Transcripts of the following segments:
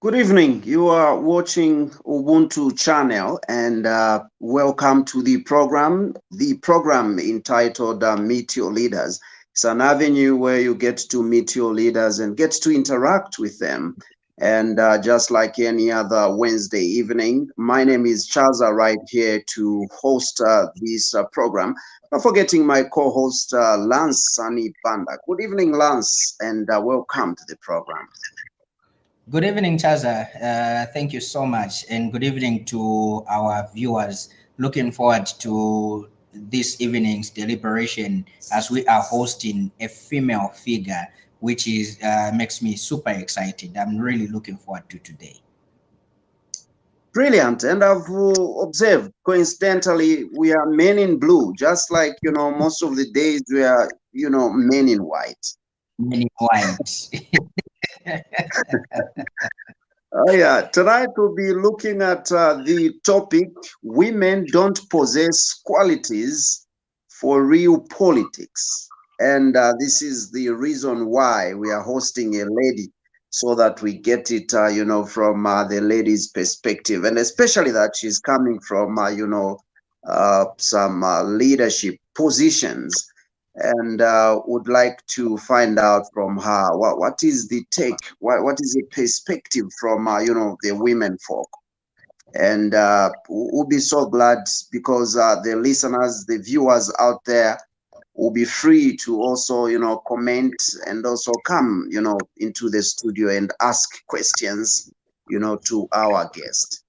Good evening. You are watching Ubuntu channel and welcome to the program. The program entitled Meet Your Leaders. It's an avenue where you get to meet your leaders and get to interact with them. And just like any other Wednesday evening, my name is Chaza right here to host this program. Not forgetting my co-host Lance Sani Banda. Good evening, Lance, and welcome to the program. Good evening, Chaza. Thank you so much. And good evening to our viewers. Looking forward to this evening's deliberation as we are hosting a female figure, which is makes me super excited. I'm really looking forward to today. Brilliant. And I've observed, coincidentally, we are men in blue, just like, most of the days we are, men in white. Many white. Oh, yeah. Tonight we'll be looking at the topic Women Don't Possess Qualities for Real Politics. And this is the reason why we are hosting a lady so that we get it, from the lady's perspective. And especially that she's coming from, some leadership positions and would like to find out from her what is the take, what is the perspective from the women folk, and we'll be so glad because the listeners, the viewers out there will be free to also comment and also come into the studio and ask questions to our guest.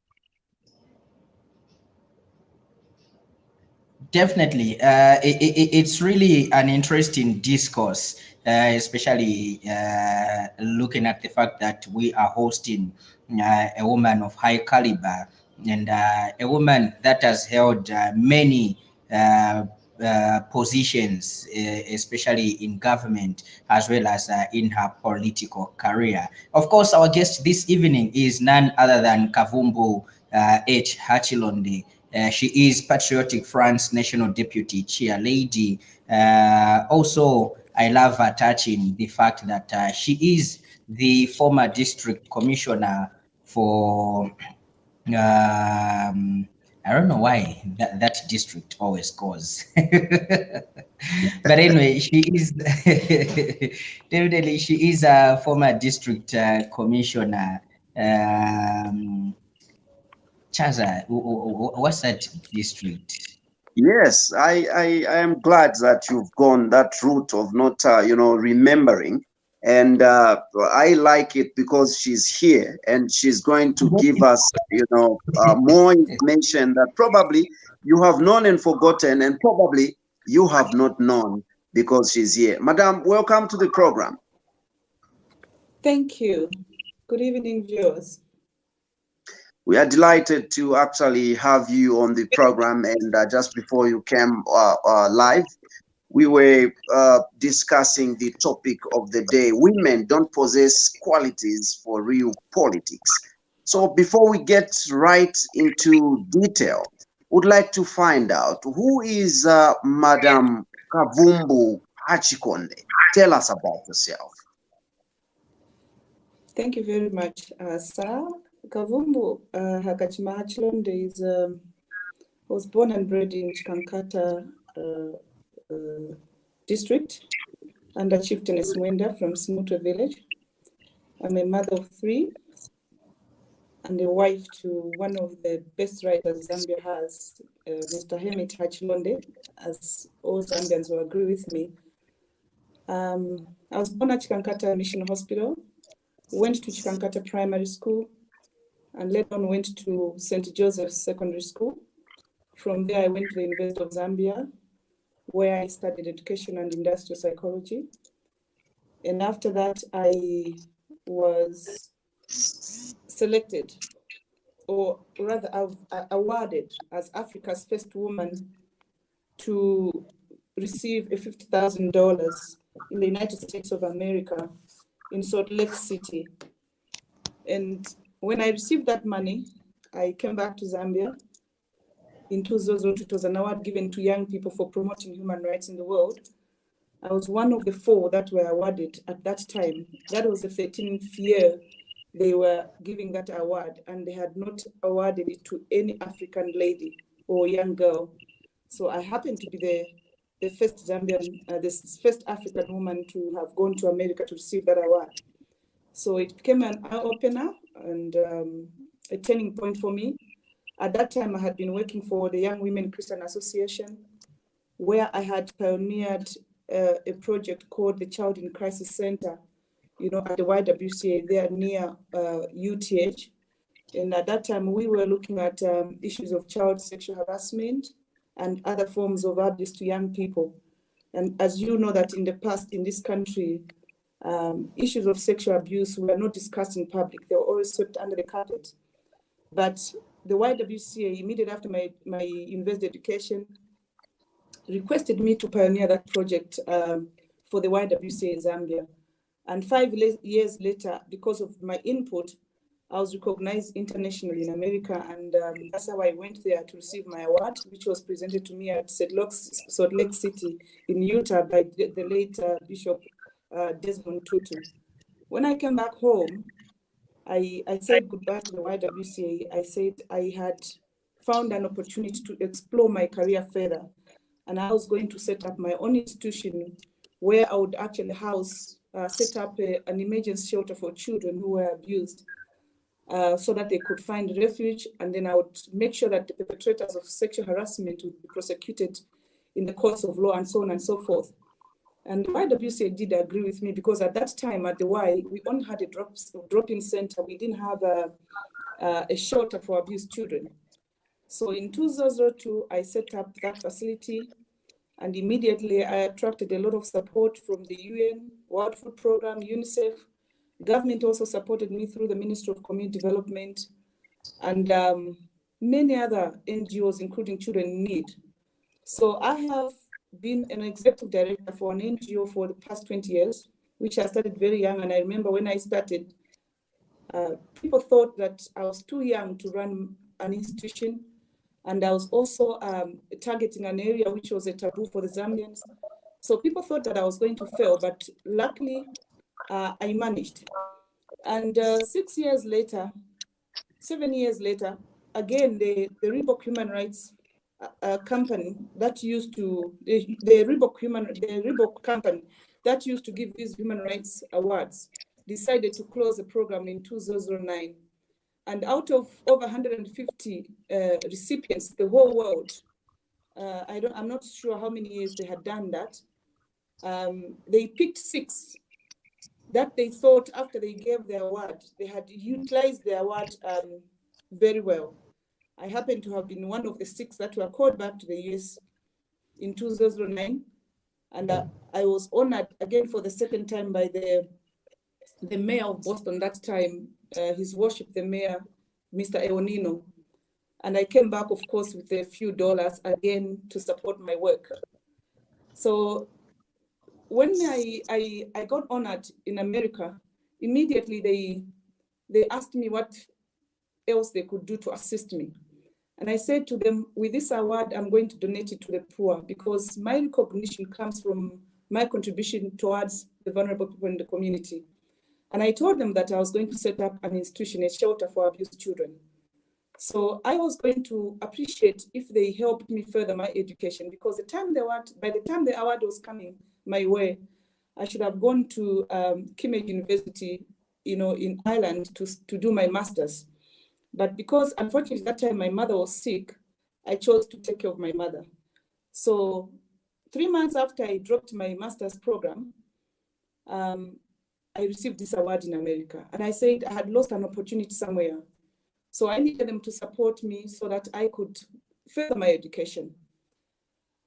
Definitely. It's really an interesting discourse, especially looking at the fact that we are hosting a woman of high caliber and a woman that has held many positions, especially in government as well as in her political career. Of course, our guest this evening is none other than Kavumbu Hachilonde. She is Patriotic France National Deputy Chairlady. Also, I love her touching the fact that she is the former district commissioner for I don't know why that district always goes. But anyway, she is definitely she is a former district commissioner. Um, Chaza, what's that district? Yes, I am glad that you've gone that route of not, remembering. And I like it because she's here and she's going to give us, more information that probably you have known and forgotten, and probably you have not known because she's here. Madam, welcome to the program. Thank you. Good evening, viewers. We are delighted to actually have you on the program. And just before you came live, we were discussing the topic of the day. Women don't possess qualities for real politics. So before we get right into detail, would like to find out who is Madam Kavumbu Hachikonde. Tell us about yourself. Thank you very much, sir. Kavumbu Hachilonde was born and bred in Chikankata district under Chieftainess Mwenda from Smuto village. I'm a mother of 3 and a wife to one of the best writers Zambia has, Mr. Hemit Hachilonde, as all Zambians will agree with me. I was born at Chikankata Mission Hospital, went to Chikankata Primary School, and later on went to St. Joseph's Secondary School. From there, I went to the University of Zambia, where I studied education and industrial psychology. And after that, I was selected, or rather awarded as Africa's first woman to receive a $50,000 in the United States of America in Salt Lake City. And when I received that money, I came back to Zambia. In 2000, it was an award given to young people for promoting human rights in the world. I was one of the 4 that were awarded at that time. That was the 13th year they were giving that award, and they had not awarded it to any African lady or young girl. So I happened to be the first Zambian, the first African woman to have gone to America to receive that award. So it became an eye-opener and a turning point for me. At that time, I had been working for the Young Women Christian Association, where I had pioneered a project called the Child in Crisis Center, at the YWCA there near UTH. And at that time, we were looking at issues of child sexual harassment and other forms of abuse to young people. And as you know that in the past in this country, issues of sexual abuse were not discussed in public. They were always swept under the carpet. But the YWCA, immediately after my university education, requested me to pioneer that project for the YWCA in Zambia. And 5 years later, because of my input, I was recognized internationally in America, and that's how I went there to receive my award, which was presented to me at Salt Lake City in Utah by the late Bishop Desmond Tutu. When I came back home, I said goodbye to the YWCA. I said I had found an opportunity to explore my career further, and I was going to set up my own institution where I would actually set up an emergency shelter for children who were abused, so that they could find refuge, and then I would make sure that the perpetrators of sexual harassment would be prosecuted in the courts of law and so on and so forth. And the YWCA did agree with me, because at that time at the Y, we only had a drop-in center. We didn't have a shelter for abused children. So in 2002, I set up that facility, and immediately I attracted a lot of support from the UN, World Food Program, UNICEF. Government also supported me through the Ministry of Community Development, and many other NGOs, including Children in Need. So I have been an executive director for an NGO for the past 20 years, which I started very young. And I remember when I started, people thought that I was too young to run an institution. And I was also targeting an area which was a taboo for the Zambians. So people thought that I was going to fail, but luckily I managed. And 7 years later, again, the Reebok Human Rights company that used to, the Reebok company that used to give these human rights awards decided to close the program in 2009. And out of over 150 recipients, the whole world, I'm not sure how many years they had done that, they picked 6 that they thought after they gave the award, they had utilized the award very well. I happen to have been one of the 6 that were called back to the US in 2009. And I was honored again for the second time by the mayor of Boston that time, His Worship, the mayor, Mr. Eonino. And I came back, of course, with a few dollars again to support my work. So when I got honored in America, immediately they asked me what else they could do to assist me. And I said to them, with this award, I'm going to donate it to the poor, because my recognition comes from my contribution towards the vulnerable people in the community. And I told them that I was going to set up an institution, a shelter for abused children. So I was going to appreciate if they helped me further my education, because by the time the award was coming my way, I should have gone to Kimage University, in Ireland to do my master's. But because unfortunately that time my mother was sick, I chose to take care of my mother. So 3 months after I dropped my master's program, I received this award in America. And I said I had lost an opportunity somewhere. So I needed them to support me so that I could further my education.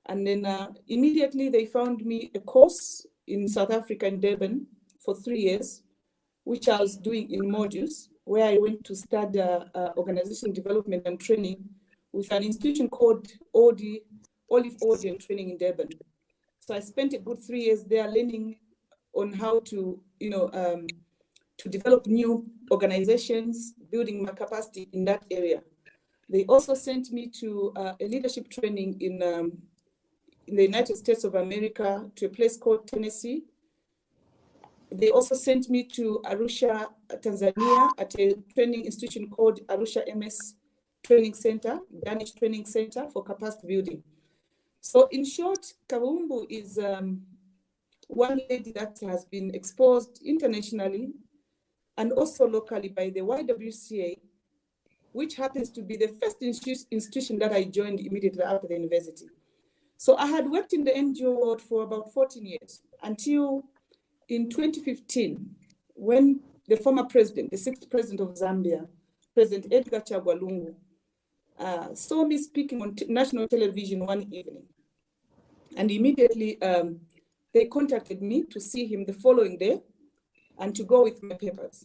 And then immediately they found me a course in South Africa, in Durban, for 3 years, which I was doing in modules, where I went to study organization development and training with an institution called Olive Ocean Training in Durban. So I spent a good 3 years there learning on how to, to develop new organizations, building my capacity in that area. They also sent me to a leadership training in the United States of America, to a place called Tennessee, They also sent me to Arusha, Tanzania, at a training institution called Arusha MS Training Center, Danish Training Center for capacity building. So in short, Kavumbu is one lady that has been exposed internationally and also locally by the YWCA, which happens to be the first institution that I joined immediately after the university. So I had worked in the NGO world for about 14 years until in 2015, when the former president, the sixth president of Zambia, President Edgar Chagwa Lungu, saw me speaking on national television one evening. And immediately they contacted me to see him the following day and to go with my papers.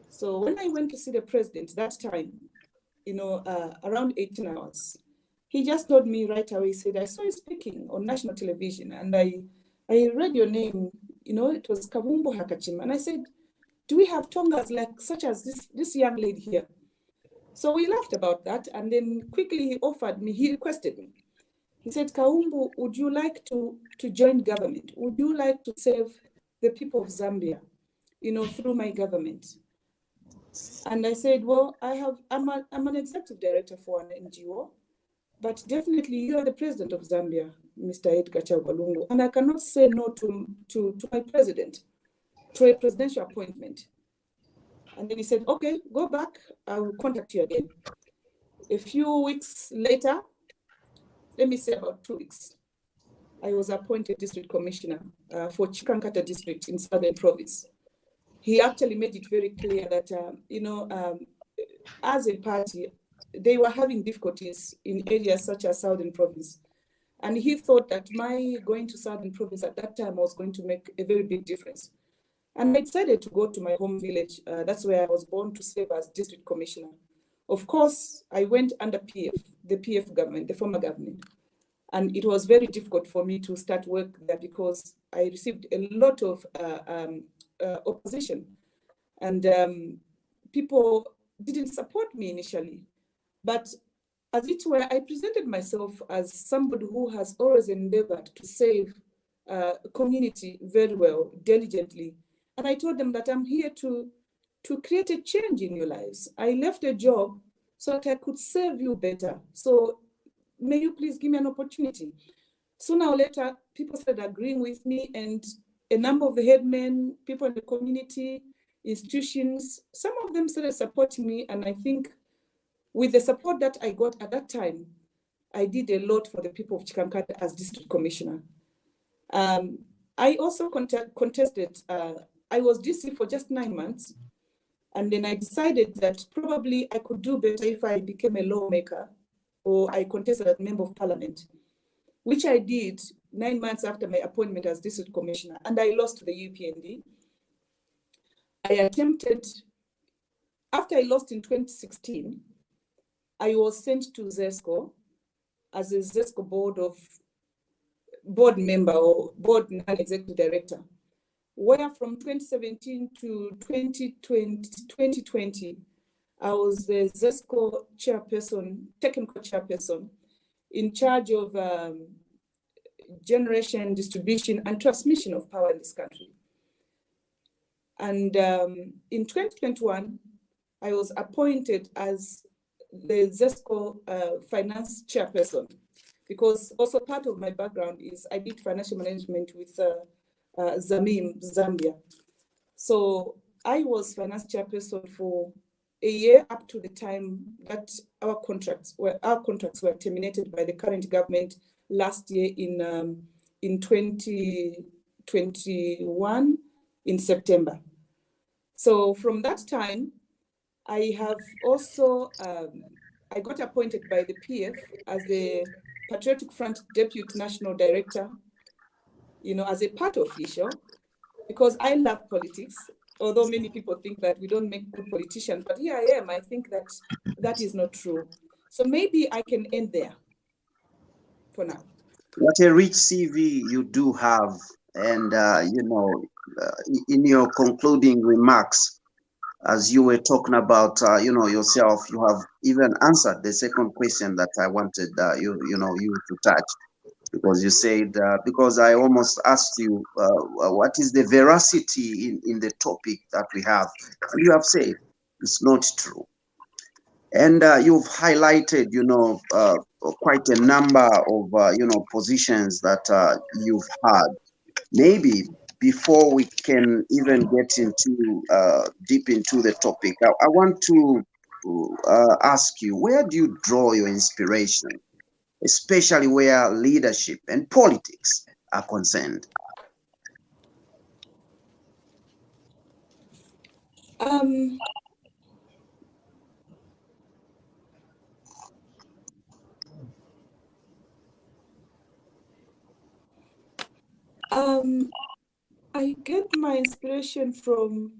So when I went to see the president that time, around 18 hours, he just told me right away, he said, I saw you speaking on national television and I read your name, it was Kavumbu Hakachim. And I said, do we have Tongas like such as this young lady here? So we laughed about that. And then quickly he requested me. He said, Kavumbu, would you like to join government? Would you like to serve the people of Zambia, through my government? And I said, well, I'm an executive director for an NGO, but definitely you are the president of Zambia, Mr. Edgar Chagwa Lungu, and I cannot say no to my president, to a presidential appointment. And then he said, okay, go back, I will contact you again. A few weeks later, let me say about 2 weeks, I was appointed district commissioner for Chikankata district in Southern Province. He actually made it very clear that, as a party, they were having difficulties in areas such as Southern Province. And he thought that my going to Southern Province at that time was going to make a very big difference. And I decided to go to my home village. That's where I was born, to serve as district commissioner. Of course, I went under PF, the PF government, the former government. And it was very difficult for me to start work there because I received a lot of opposition. And people didn't support me initially. But as it were, I presented myself as somebody who has always endeavored to serve community very well, diligently. And I told them that I'm here to create a change in your lives. I left a job so that I could serve you better. So may you please give me an opportunity? Sooner or later, people started agreeing with me, and a number of the headmen, people in the community, institutions, some of them started supporting me. And I think with the support that I got at that time, I did a lot for the people of Chikankata as district commissioner. I also contested, I was DC for just 9 months. And then I decided that probably I could do better if I became a lawmaker or I contested as member of parliament, which I did 9 months after my appointment as district commissioner, and I lost to the UPND. I attempted, after I lost in 2016, I was sent to ZESCO as a ZESCO board member or board non-executive director, where from 2017 to 2020, I was the ZESCO chairperson, technical chairperson, in charge of generation, distribution, and transmission of power in this country. And in 2021, I was appointed as the ZESCO finance chairperson, because also part of my background is I did financial management with Zamim, Zambia. So I was finance chairperson for a year up to the time that our contracts were terminated by the current government last year in 2021 in September. So from that time, I have also, I got appointed by the PF as the Patriotic Front Deputy National Director, as a part official, because I love politics, although many people think that we don't make good politicians, but here I am. I think that that is not true. So maybe I can end there for now. What a rich CV you do have. And, in your concluding remarks, as you were talking about, yourself, you have even answered the second question that I wanted, you to touch. Because you said, because I almost asked you, what is the veracity in the topic that we have? And you have said it's not true. And you've highlighted, quite a number of, positions that you've had. Maybe before we can even get into deep into the topic, I want to ask you, where do you draw your inspiration, especially where leadership and politics are concerned? Um, I get my inspiration from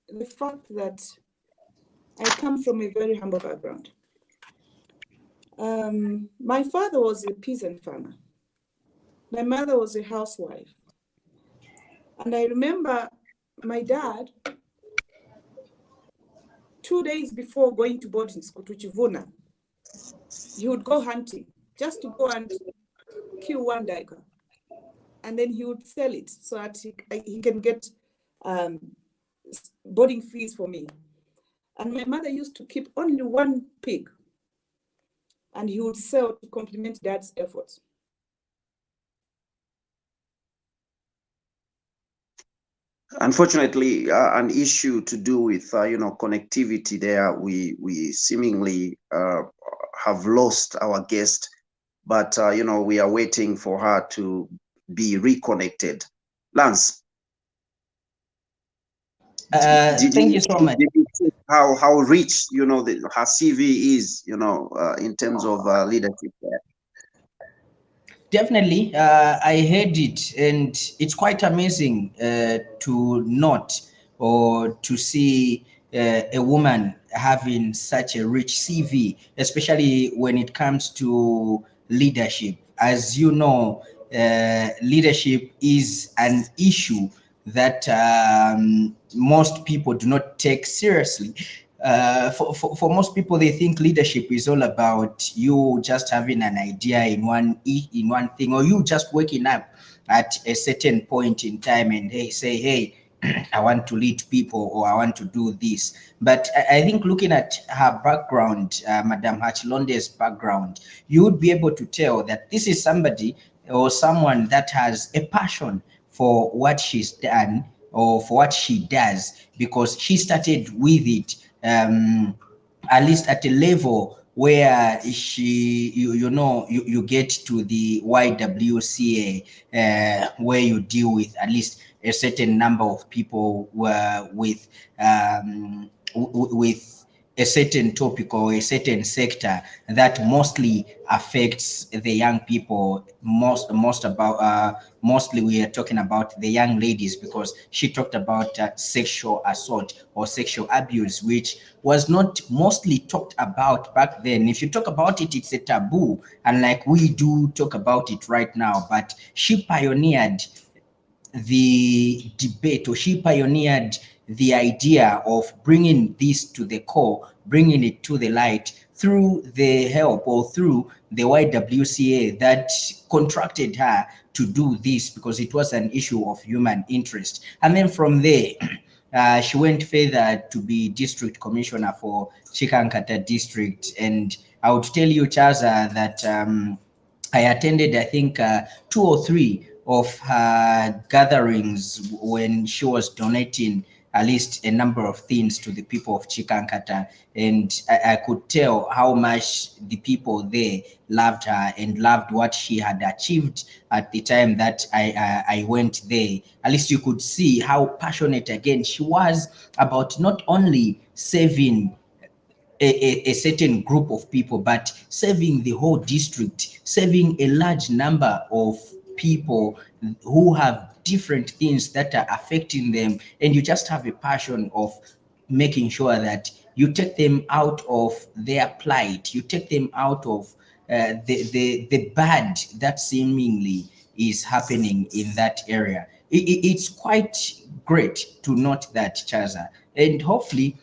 the fact that I come from a very humble background. My father was a peasant farmer. My mother was a housewife. And I remember my dad, 2 days before going to boarding school to Chivuna, he would go hunting just to go and kill one tiger. And then he would sell it so that he can get boarding fees for me. And my mother used to keep only one pig, and he would sell to complement dad's efforts. Unfortunately, an issue to do with connectivity there. We seemingly have lost our guest, but we are waiting for her to be reconnected. Lance, did Thank you you so much. did you see how rich her CV is, in terms of leadership there? Definitely, I heard it, and it's quite amazing to note or to see a woman having such a rich CV, especially when it comes to leadership. As you know, leadership is an issue that most people do not take seriously. For most people, they think leadership is all about you just having an idea in one thing, or you just waking up at a certain point in time and say, hey, I want to lead people, or I want to do this. But I think looking at her background, Madame Hachilonde's background, you would be able to tell that this is somebody or someone that has a passion for what she's done or for what she does, because she started with it, at least at a level where you get to the YWCA, where you deal with at least a certain number of people with a certain topic or a certain sector that mostly affects the young people. Mostly we are talking about the young ladies, because she talked about sexual assault or sexual abuse, which was not mostly talked about back then. If you talk about it, it's a taboo, unlike we do talk about it right now. But she pioneered the debate, or she pioneered the idea of bringing this to the core, bringing it to the light through the help or through the YWCA that contracted her to do this, because it was an issue of human interest. And then from there, she went further to be district commissioner for Chikankata district. And I would tell you, Chaza, that I attended, I think, two or three of her gatherings when she was donating at least a number of things to the people of Chikankata. And I could tell how much the people there loved her and loved what she had achieved at the time that I went there. At least you could see how passionate again she was about not only saving a certain group of people, but serving the whole district, serving a large number of people who have different things that are affecting them. And you just have a passion of making sure that you take them out of their plight, you take them out of the bad that seemingly is happening in that area. It's quite great to note that, Chaza, and hopefully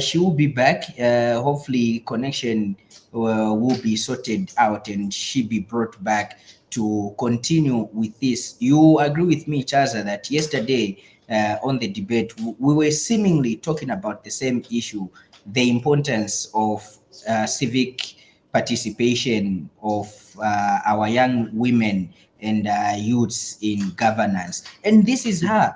she will be back. Hopefully connection will be sorted out and she be brought back to continue with this. You agree with me, Chaza, that yesterday on the debate, we were seemingly talking about the same issue, the importance of civic participation of our young women and youths in governance. And this is her,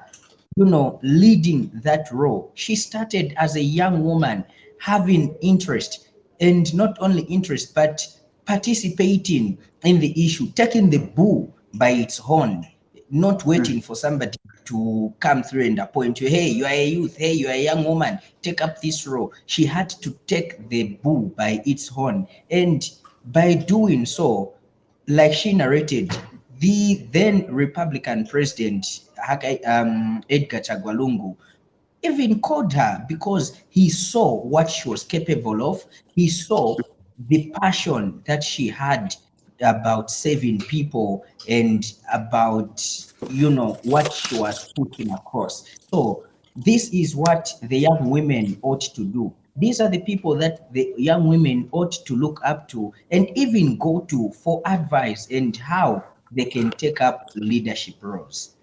leading that role. She started as a young woman having interest, and not only interest, but participating in the issue, taking the bull by its horn, not waiting for somebody to come through and appoint you. Hey, you are a youth. Hey, you are a young woman. Take up this role. She had to take the bull by its horn. And by doing so, like she narrated, the then Republican president, Edgar Chagwalungu, even called her because he saw what she was capable of. He saw the passion that she had about saving people and about, what she was putting across. So this is what the young women ought to do. These are the people that the young women ought to look up to and even go to for advice and how they can take up leadership roles.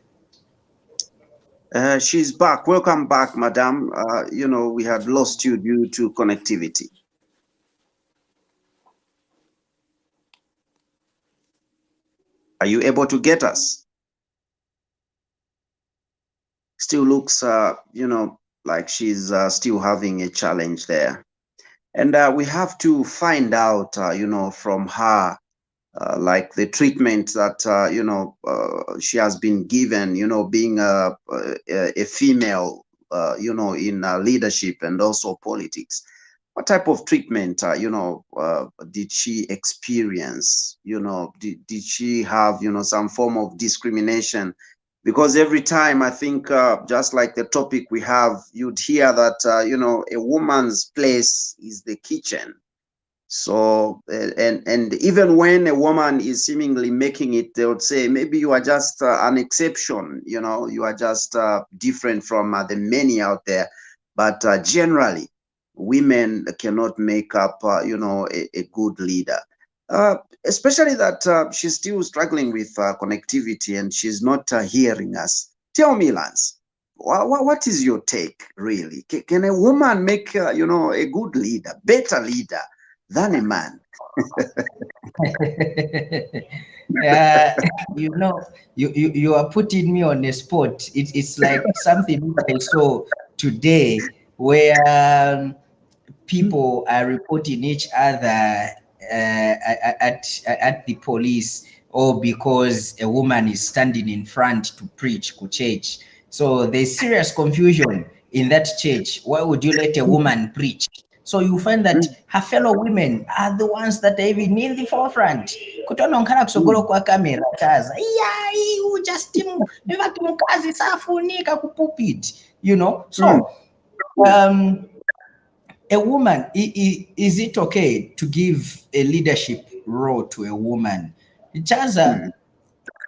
She's back. Welcome back, madam. We had lost you due to connectivity. Are you able to get us? Still looks, like she's still having a challenge there. And we have to find out, from her, like the treatment that, she has been given, being a female, in leadership and also politics. What type of treatment, did she experience? Did she have, some form of discrimination? Because every time I think, just like the topic we have, you'd hear that, a woman's place is the kitchen. So, and even when a woman is seemingly making it, they would say, maybe you are just an exception, you are just different from the many out there. But generally, women cannot make up, a good leader. Especially that she's still struggling with connectivity and she's not hearing us. Tell me, Lance, what is your take, really? Can a woman make, a good leader, better leader than a man? You are putting me on the spot. It's like something I saw today where people are reporting each other at the police, or because a woman is standing in front to preach to church. So there's serious confusion in that church. Why would you let a woman preach? So you find that her fellow women are the ones that are even in the forefront. Kutono nkala kusogolo kwa kamera Chaza. Yeah, just mvaki mkazi safunika ku pulpit, So a woman, is it okay to give a leadership role to a woman? Chaza,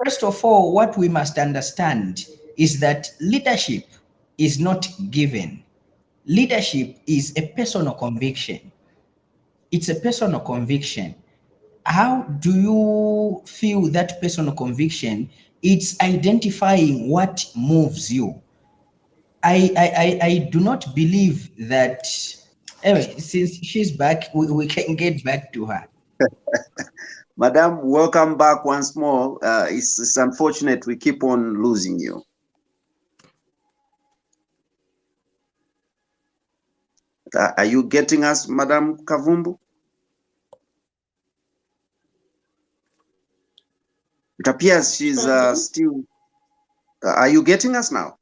first of all, what we must understand is that leadership is not given. Leadership is a personal conviction. It's a personal conviction. How do you feel that personal conviction? It's identifying what moves you. I do not believe that. Anyway, since she's back, we can get back to her. Madam, welcome back once more. It's unfortunate we keep on losing you. Are you getting us, Madam Kavumbu? It appears she's still. Are you getting us now?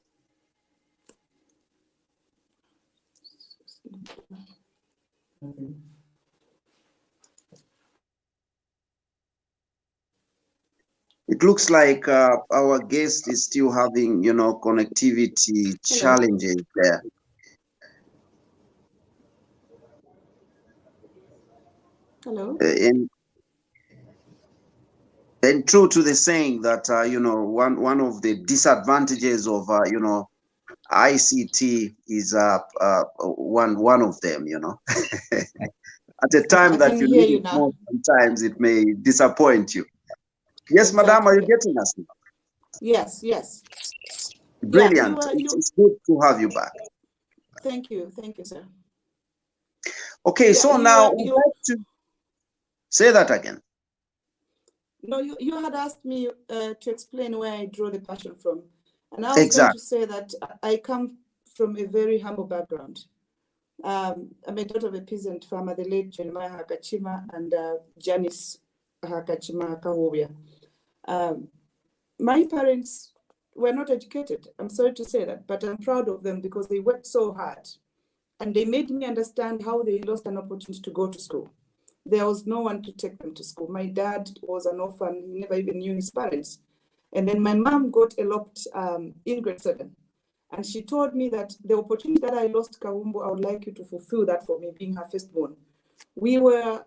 It looks like our guest is still having, connectivity challenges there. Hello. And true to the saying that, one of the disadvantages of, ICT is one of them, At a time that you need it more, sometimes it may disappoint you. Yes, madam, are you Exactly. getting us now? Yes, yes. Yeah, Brilliant. It's good to have you back. thank you, sir. Okay, Yeah, so now I'd like to say that again. no, you had asked me to explain where I draw the passion from. And I was going to Exactly. say that I come from a very humble background. I'm a daughter of a peasant farmer, the late Jeremiah Hakachima and Janice Hakachima Kahobia. My parents were not educated. I'm sorry to say that, but I'm proud of them because they worked so hard and they made me understand how they lost an opportunity to go to school. There was no one to take them to school. My dad was an orphan. He never even knew his parents. And then my mom got eloped in grade 7. And she told me that the opportunity that I lost, Kavumbu, I would like you to fulfill that for me, being her firstborn. We were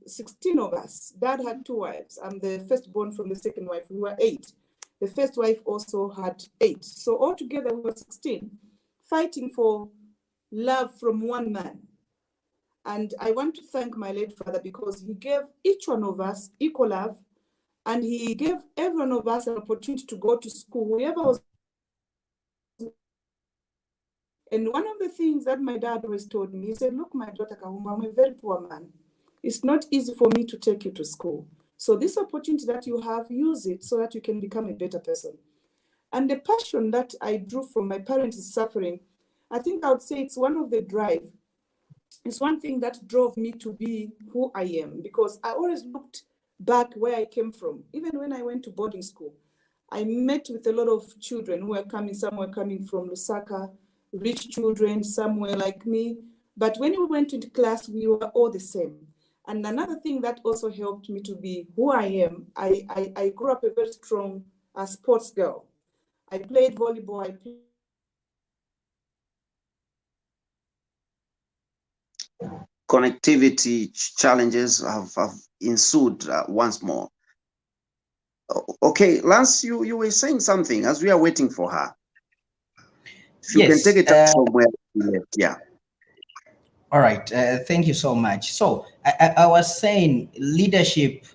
16 of us. Dad had 2 wives. I'm the firstborn from the second wife. We were 8. The first wife also had 8. So altogether, we were 16, fighting for love from one man. And I want to thank my late father because he gave each one of us equal love, and he gave every one of us an opportunity to go to school, whoever was. And one of the things that my dad always told me, he said, look, my daughter Kavumbu, I'm a very poor man. It's not easy for me to take you to school. So this opportunity that you have, use it so that you can become a better person. And the passion that I drew from my parents' suffering, I think I would say it's one of the drive. It's one thing that drove me to be who I am, because I always looked back where I came from. Even when I went to boarding school, I met with a lot of children who were coming, some were coming from Lusaka, rich children, some were like me. But when we went into class, we were all the same. And another thing that also helped me to be who I am, I grew up a very strong sports girl. I played volleyball, I played Connectivity challenges have ensued once more. Okay, Lance, you were saying something as we are waiting for her. If you can take Yes. it up from where we left, yeah. All right. Thank you so much. So I was saying leadership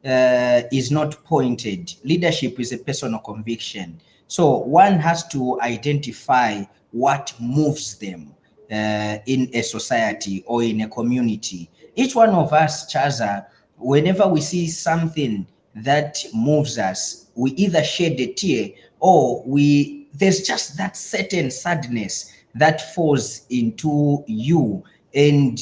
is not pointed. Leadership is a personal conviction. So one has to identify what moves them in a society or in a community. Each one of us, Chaza, whenever we see something that moves us, we either shed a tear or there's just that certain sadness that falls into you, and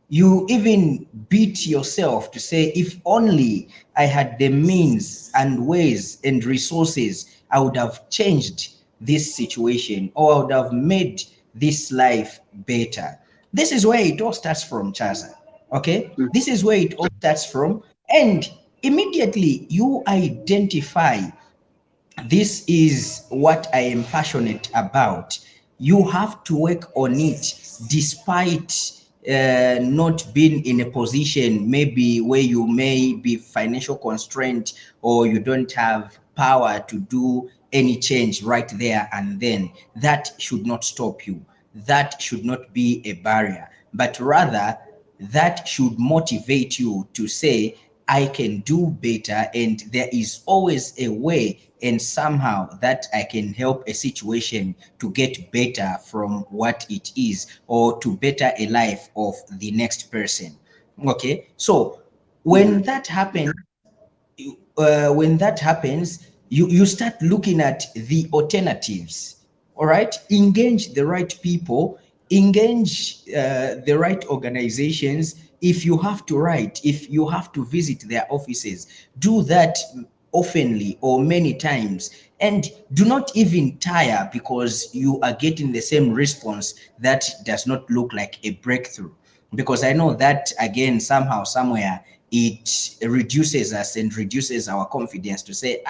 you even beat yourself to say, if only I had the means and ways and resources, I would have changed this situation, or I would have made this life better. This is where it all starts from, Chaza. Okay? Mm. This is where it all starts from. And immediately you identify, this is what I am passionate about. You have to work on it despite not being in a position maybe where you may be financial constraint, or you don't have power to do any change right there and then. That should not stop you. That should not be a barrier, but rather that should motivate you to say, I can do better, and there is always a way and somehow that I can help a situation to get better from what it is, or to better a life of the next person. Okay, so when that happens, you start looking at the alternatives. All right, engage the right people, engage the right organizations. If you have to write, if you have to visit their offices, do that oftenly or many times, and do not even tire because you are getting the same response that does not look like a breakthrough, because I know that again, somehow, somewhere, it reduces us and reduces our confidence to say,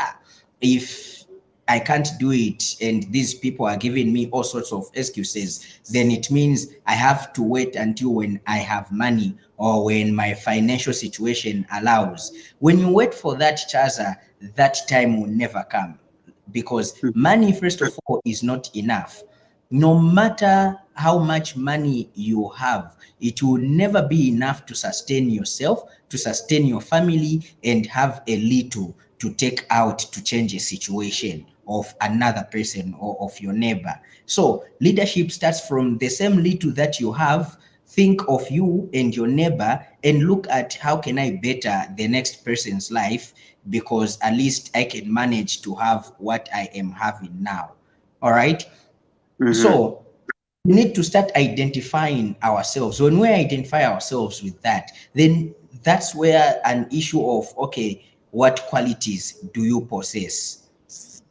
if I can't do it and these people are giving me all sorts of excuses, then it means I have to wait until when I have money or when my financial situation allows. When you wait for that, Chaza, that time will never come, because money, first of all, is not enough. No matter how much money you have, it will never be enough to sustain yourself, to sustain your family, and have a little to take out to change a situation of another person or of your neighbor. So leadership starts from the same little that you have. Think of you and your neighbor and look at how can I better the next person's life, because at least I can manage to have what I am having now. All right. So we need to start identifying ourselves. When we identify ourselves with that, then that's where an issue of, okay, what qualities do you possess?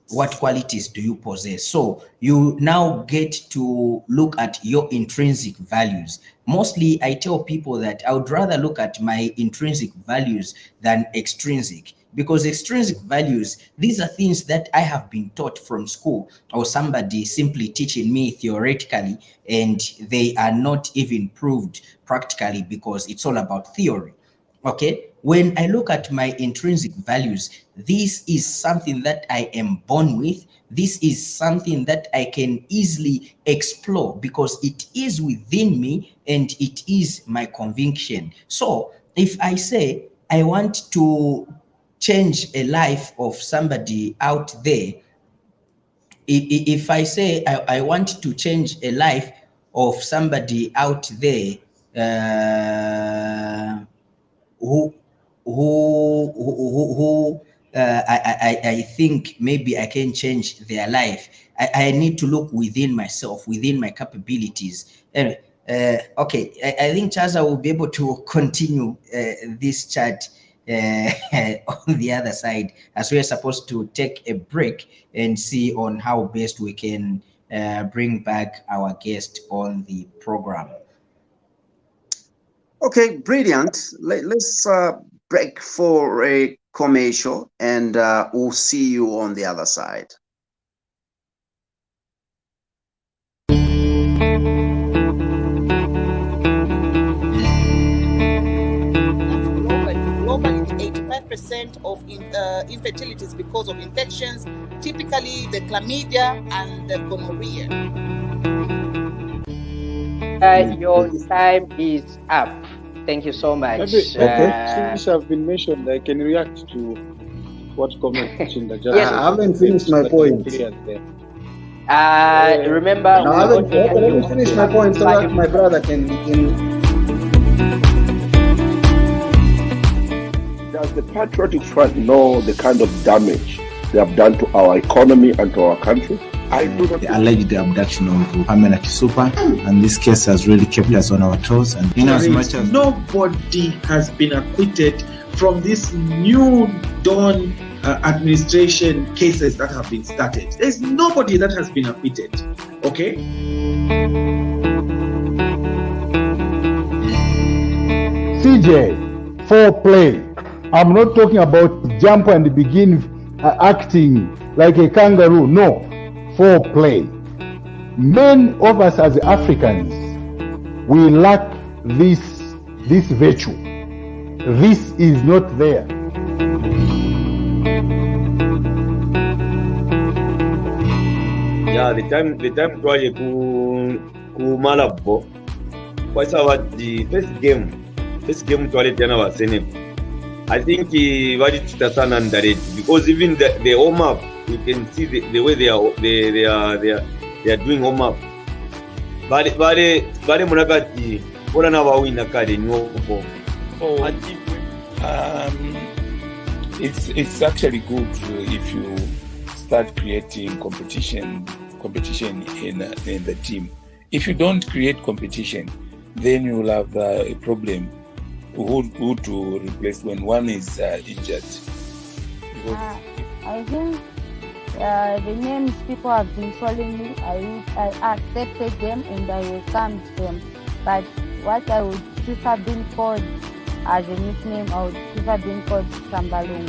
What qualities do you possess? So you now get to look at your intrinsic values. Mostly I tell people that I would rather look at my intrinsic values than extrinsic, because extrinsic values, these are things that I have been taught from school, or somebody simply teaching me theoretically, and they are not even proved practically because it's all about theory. Okay, when I look at my intrinsic values, this is something that I am born with. This is something that I can easily explore because it is within me and it is my conviction. So if I say I want to change a life of somebody out there, if I say I want to change a life of somebody out there, who who I think maybe I can change their life. I need to look within myself, within my capabilities. Anyway, okay, I think Chaza will be able to continue this chat on the other side, as we are supposed to take a break and see on how best we can bring back our guest on the program. Okay, brilliant. Let's break for a commercial, and we'll see you on the other side. Globally, 85% of infertility is because of infections, typically the chlamydia and the gonorrhea. Your time is up. Thank you so much. Okay, since I've been mentioned, I can react to what comment in the just. Yes. I haven't finished my point. Remember, I haven't finished my point so that my brother can. Does the Patriotic Front know the kind of damage they have done to our economy and to our country? I do not. The alleged abduction of Pamela Kisupa, and this case has really kept us on our toes. And in as much as nobody has been acquitted from this new dawn administration cases that have been started, there's nobody that has been acquitted. Okay. CJ, foreplay. I'm not talking about jump and begin acting like a kangaroo. No. Foreplay. Many of us as Africans, we lack this virtue. This is not there. Yeah, the time twaje ku Malabo. What's the first game twale tena wa Senegal. I think very sana underrated, because even the warm up, you can see the way they are doing warm up. Bare munagati bora na wawina kade nyoko. It's actually good if you start creating competition in the team. If you don't create competition, then you will have a problem who to replace when one is injured. I think the names people have been calling me, I accepted them and I welcomed them. But what I would prefer being called as a nickname, I would prefer being called Sambalung.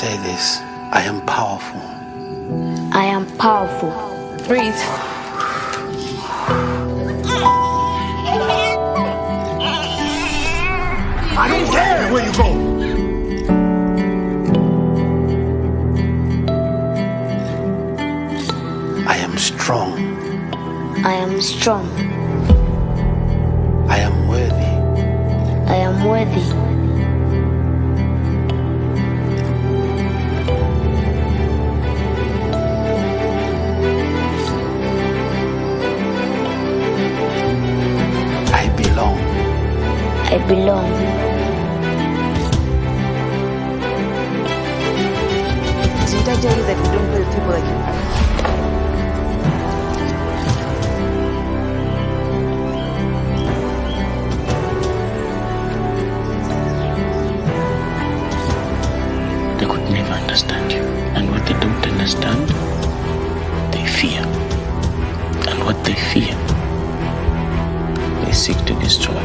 say this. I am powerful. I am powerful. Breathe. I don't care where you go. I am strong. I am strong. I am worthy. I am worthy. I belong. I belong. Didn't I tell you that we don't play with people like you? They could never understand you. And what they don't understand, they fear. And what they fear, they seek to destroy.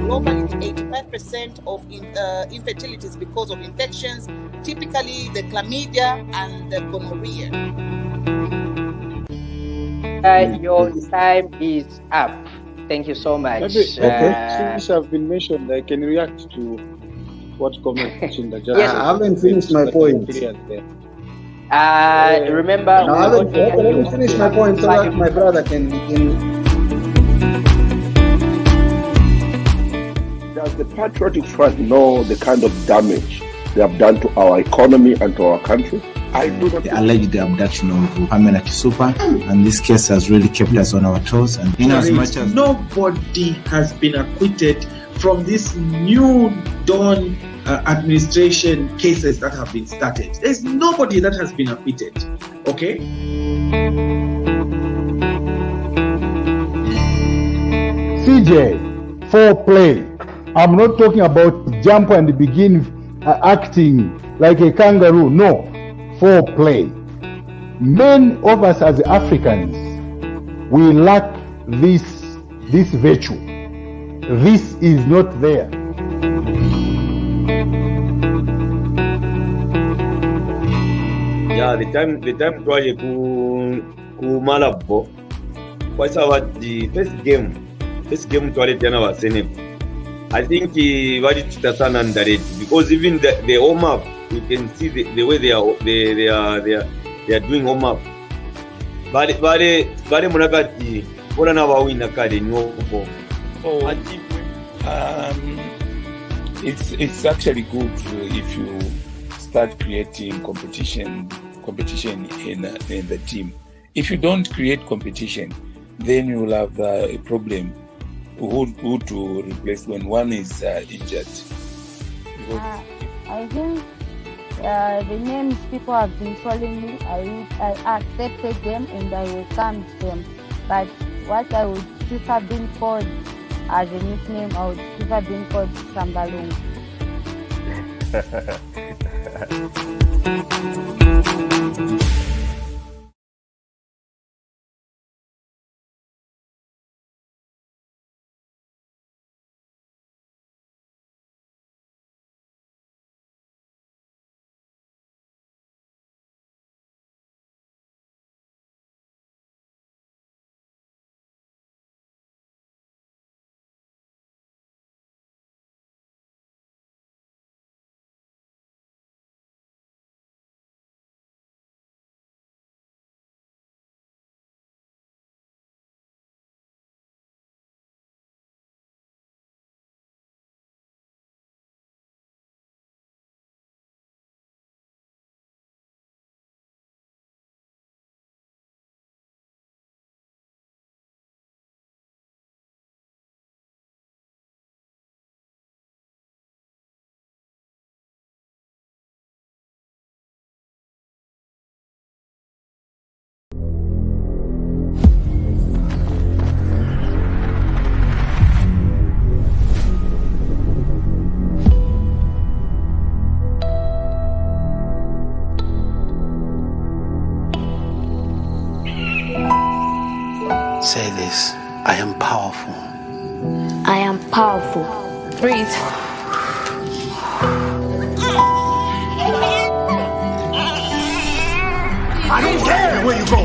Globally, 85% of infertility is because of infections, typically the chlamydia and the gonorrhea. Your time is up. Thank you so much. Okay, since I've been mentioned, I can react to what comment in the judge. Yes. I haven't finished my point. Remember, No, let me finish my point so that my brother can. Does the Patriotic Front know the kind of damage they have done to our economy and to our country? I do not. The alleged abduction of Pamela Kisupa, and this case has really kept us on our toes. And in as much as nobody has been acquitted from this new dawn administration cases that have been started. There's nobody that has been acquitted. Okay? CJ, foreplay. I'm not talking about jump and begin acting like a kangaroo. No, foreplay. Many of us as Africans, we lack this virtue. This is not there. Yeah, the time twaje ku Malabo. Kwa sababu the first game twale tena wa Senegal. I think very tutasana ndareti because even the warm up, you can see the way they are doing warm up. Bare munakati bora na wawina kale nyoko. It's actually good if you start creating competition in the team. If you don't create competition, then you will have a problem. Who to replace when one is injured? I think the names people have been calling me, I accepted them and I welcomed them. But what I would choose have been called as a nickname, I would choose have been called Sambalung. Say this, I am powerful. I am powerful. Breathe. I don't care where you go.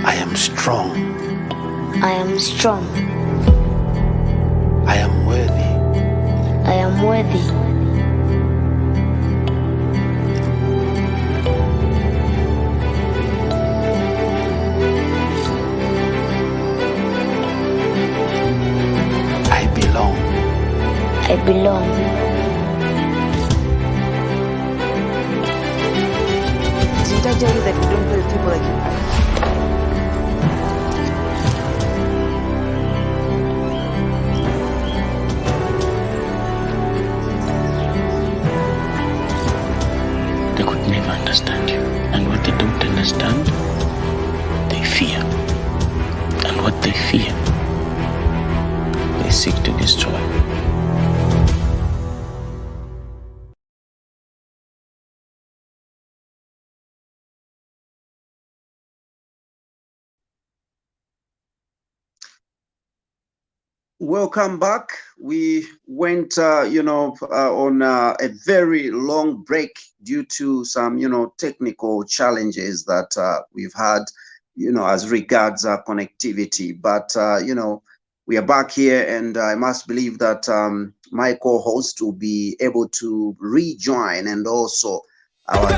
I am strong. I am strong. I am worthy. I am worthy. I belong. I belong. Didn't I tell you that we don't play with people like you? They could never understand you. And what they don't understand, they fear. And what they fear, they seek to destroy. Welcome back. We went, on a very long break due to some, technical challenges that we've had, as regards connectivity. But, we are back here, and I must believe that my co-host will be able to rejoin, and also our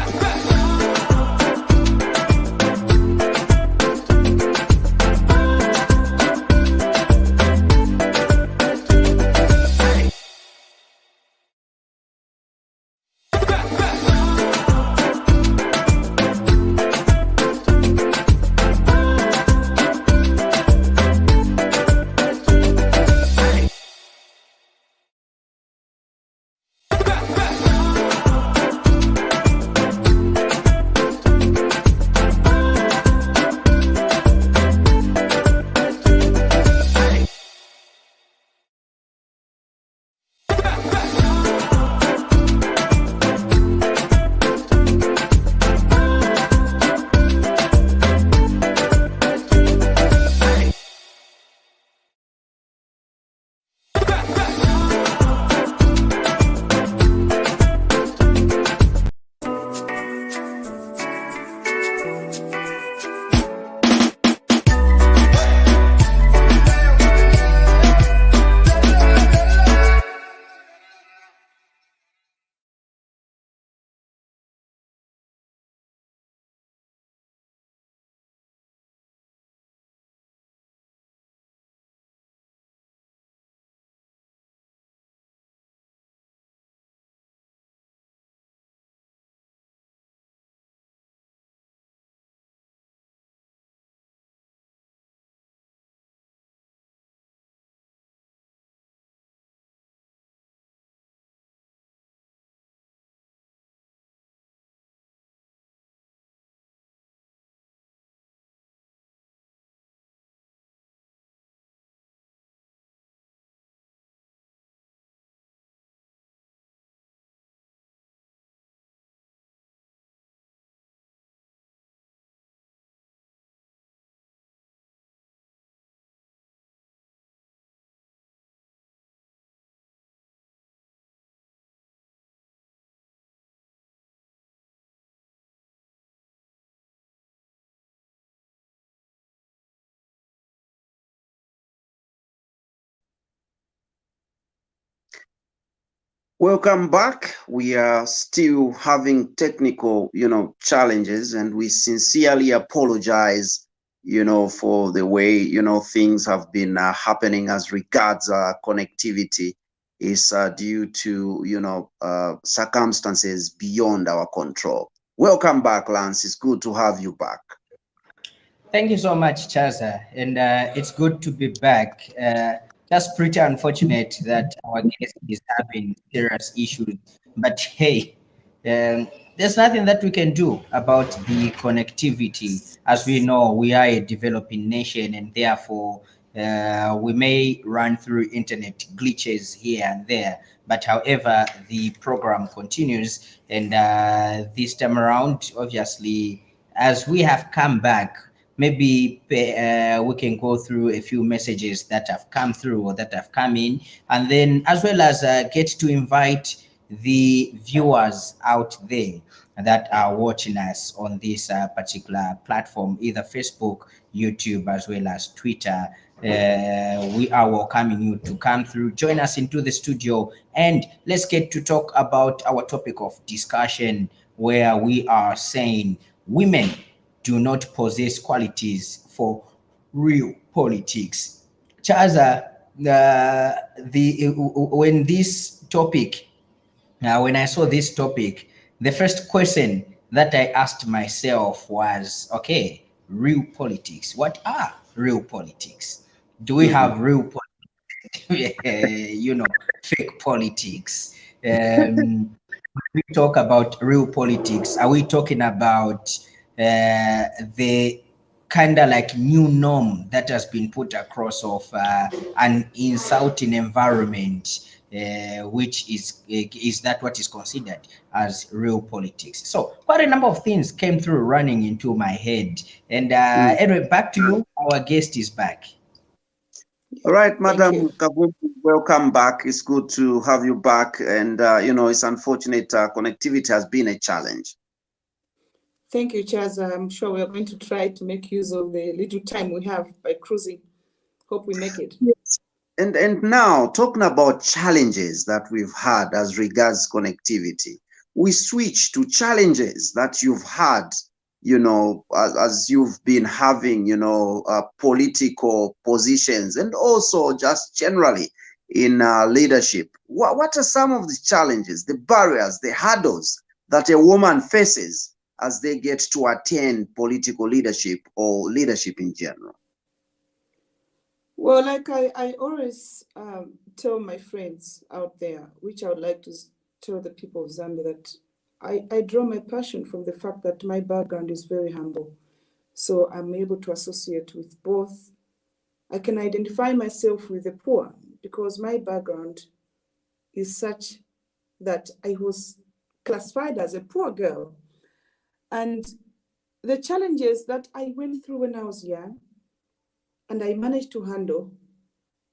Welcome back. We are still having technical, challenges, and we sincerely apologize, for the way, things have been happening as regards connectivity is due to, circumstances beyond our control. Welcome back, Lance. It's good to have you back. Thank you so much, Chaza, and it's good to be back. Just pretty unfortunate that our guest is having serious issues, but hey, there's nothing that we can do about the connectivity. As we know, we are a developing nation, and therefore we may run through internet glitches here and there. But however, the program continues, and this time around, obviously, as we have come back, maybe we can go through a few messages that have come through or that have come in, and then as well as get to invite the viewers out there that are watching us on this particular platform, either Facebook, YouTube, as well as Twitter. We are welcoming you to come through, join us into the studio, and let's get to talk about our topic of discussion, where we are saying women do not possess qualities for real politics. Chaza, when this topic, when I saw this topic, the first question that I asked myself was, okay, real politics. What are real politics? Do we have real politics? Fake politics. We talk about real politics, are we talking about the kind of like new norm that has been put across of an insulting environment, which is that what is considered as real politics? So quite a number of things came through running into my head, and anyway, back to you. Our guest is back. All right, Madam Kavumbu, welcome back. It's good to have you back. And, it's unfortunate connectivity has been a challenge. Thank you, Chaza. I'm sure we're going to try to make use of the little time we have by cruising. Hope we make it. Yes. And now, talking about challenges that we've had as regards connectivity, we switch to challenges that you've had, as you've been having, political positions, and also just generally in leadership. What are some of the challenges, the barriers, the hurdles that a woman faces as they get to attain political leadership or leadership in general? Well, like I always tell my friends out there, which I would like to tell the people of Zambia, that I draw my passion from the fact that my background is very humble. So I'm able to associate with both. I can identify myself with the poor because my background is such that I was classified as a poor girl. And the challenges that I went through when I was young, and I managed to handle,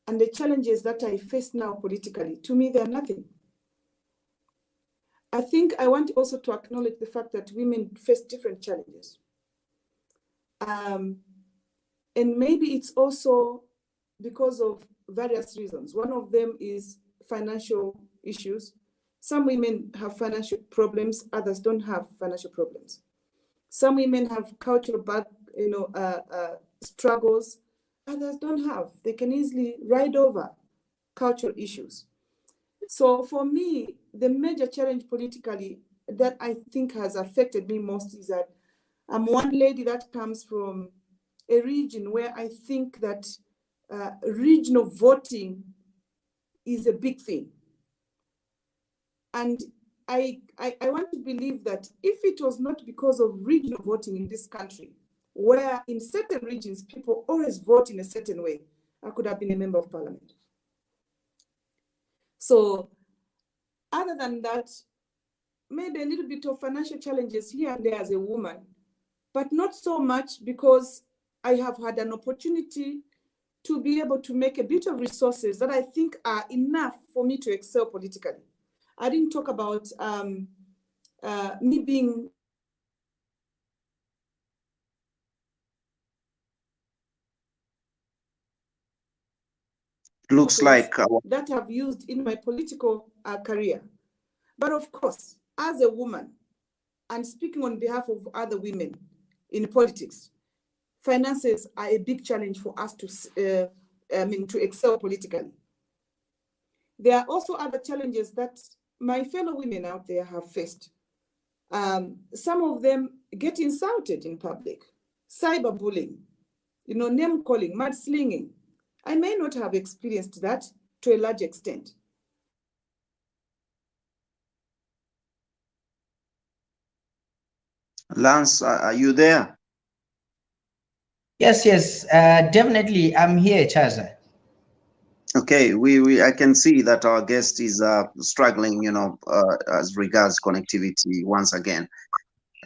and the challenges that I face now politically, to me, they're nothing. I think I want also to acknowledge the fact that women face different challenges. And maybe it's also because of various reasons. One of them is financial issues. Some women have financial problems, others don't have financial problems. Some women have cultural struggles, others don't have. They can easily ride over cultural issues. So for me, the major challenge politically that I think has affected me most is that I'm one lady that comes from a region where I think that regional voting is a big thing. And I want to believe that if it was not because of regional voting in this country, where in certain regions people always vote in a certain way, I could have been a member of parliament. So other than that, maybe a little bit of financial challenges here and there as a woman, but not so much because I have had an opportunity to be able to make a bit of resources that I think are enough for me to excel politically. I didn't talk about me being looks like that I've used in my political career. But of course, as a woman, and speaking on behalf of other women in politics, finances are a big challenge for us to excel politically. There are also other challenges that my fellow women out there have faced. Some of them get insulted in public, cyberbullying, name calling, mudslinging. I may not have experienced that to a large extent. Lance, are you there? Yes, definitely. I'm here, Chaza. Okay, I can see that our guest is struggling, as regards connectivity once again.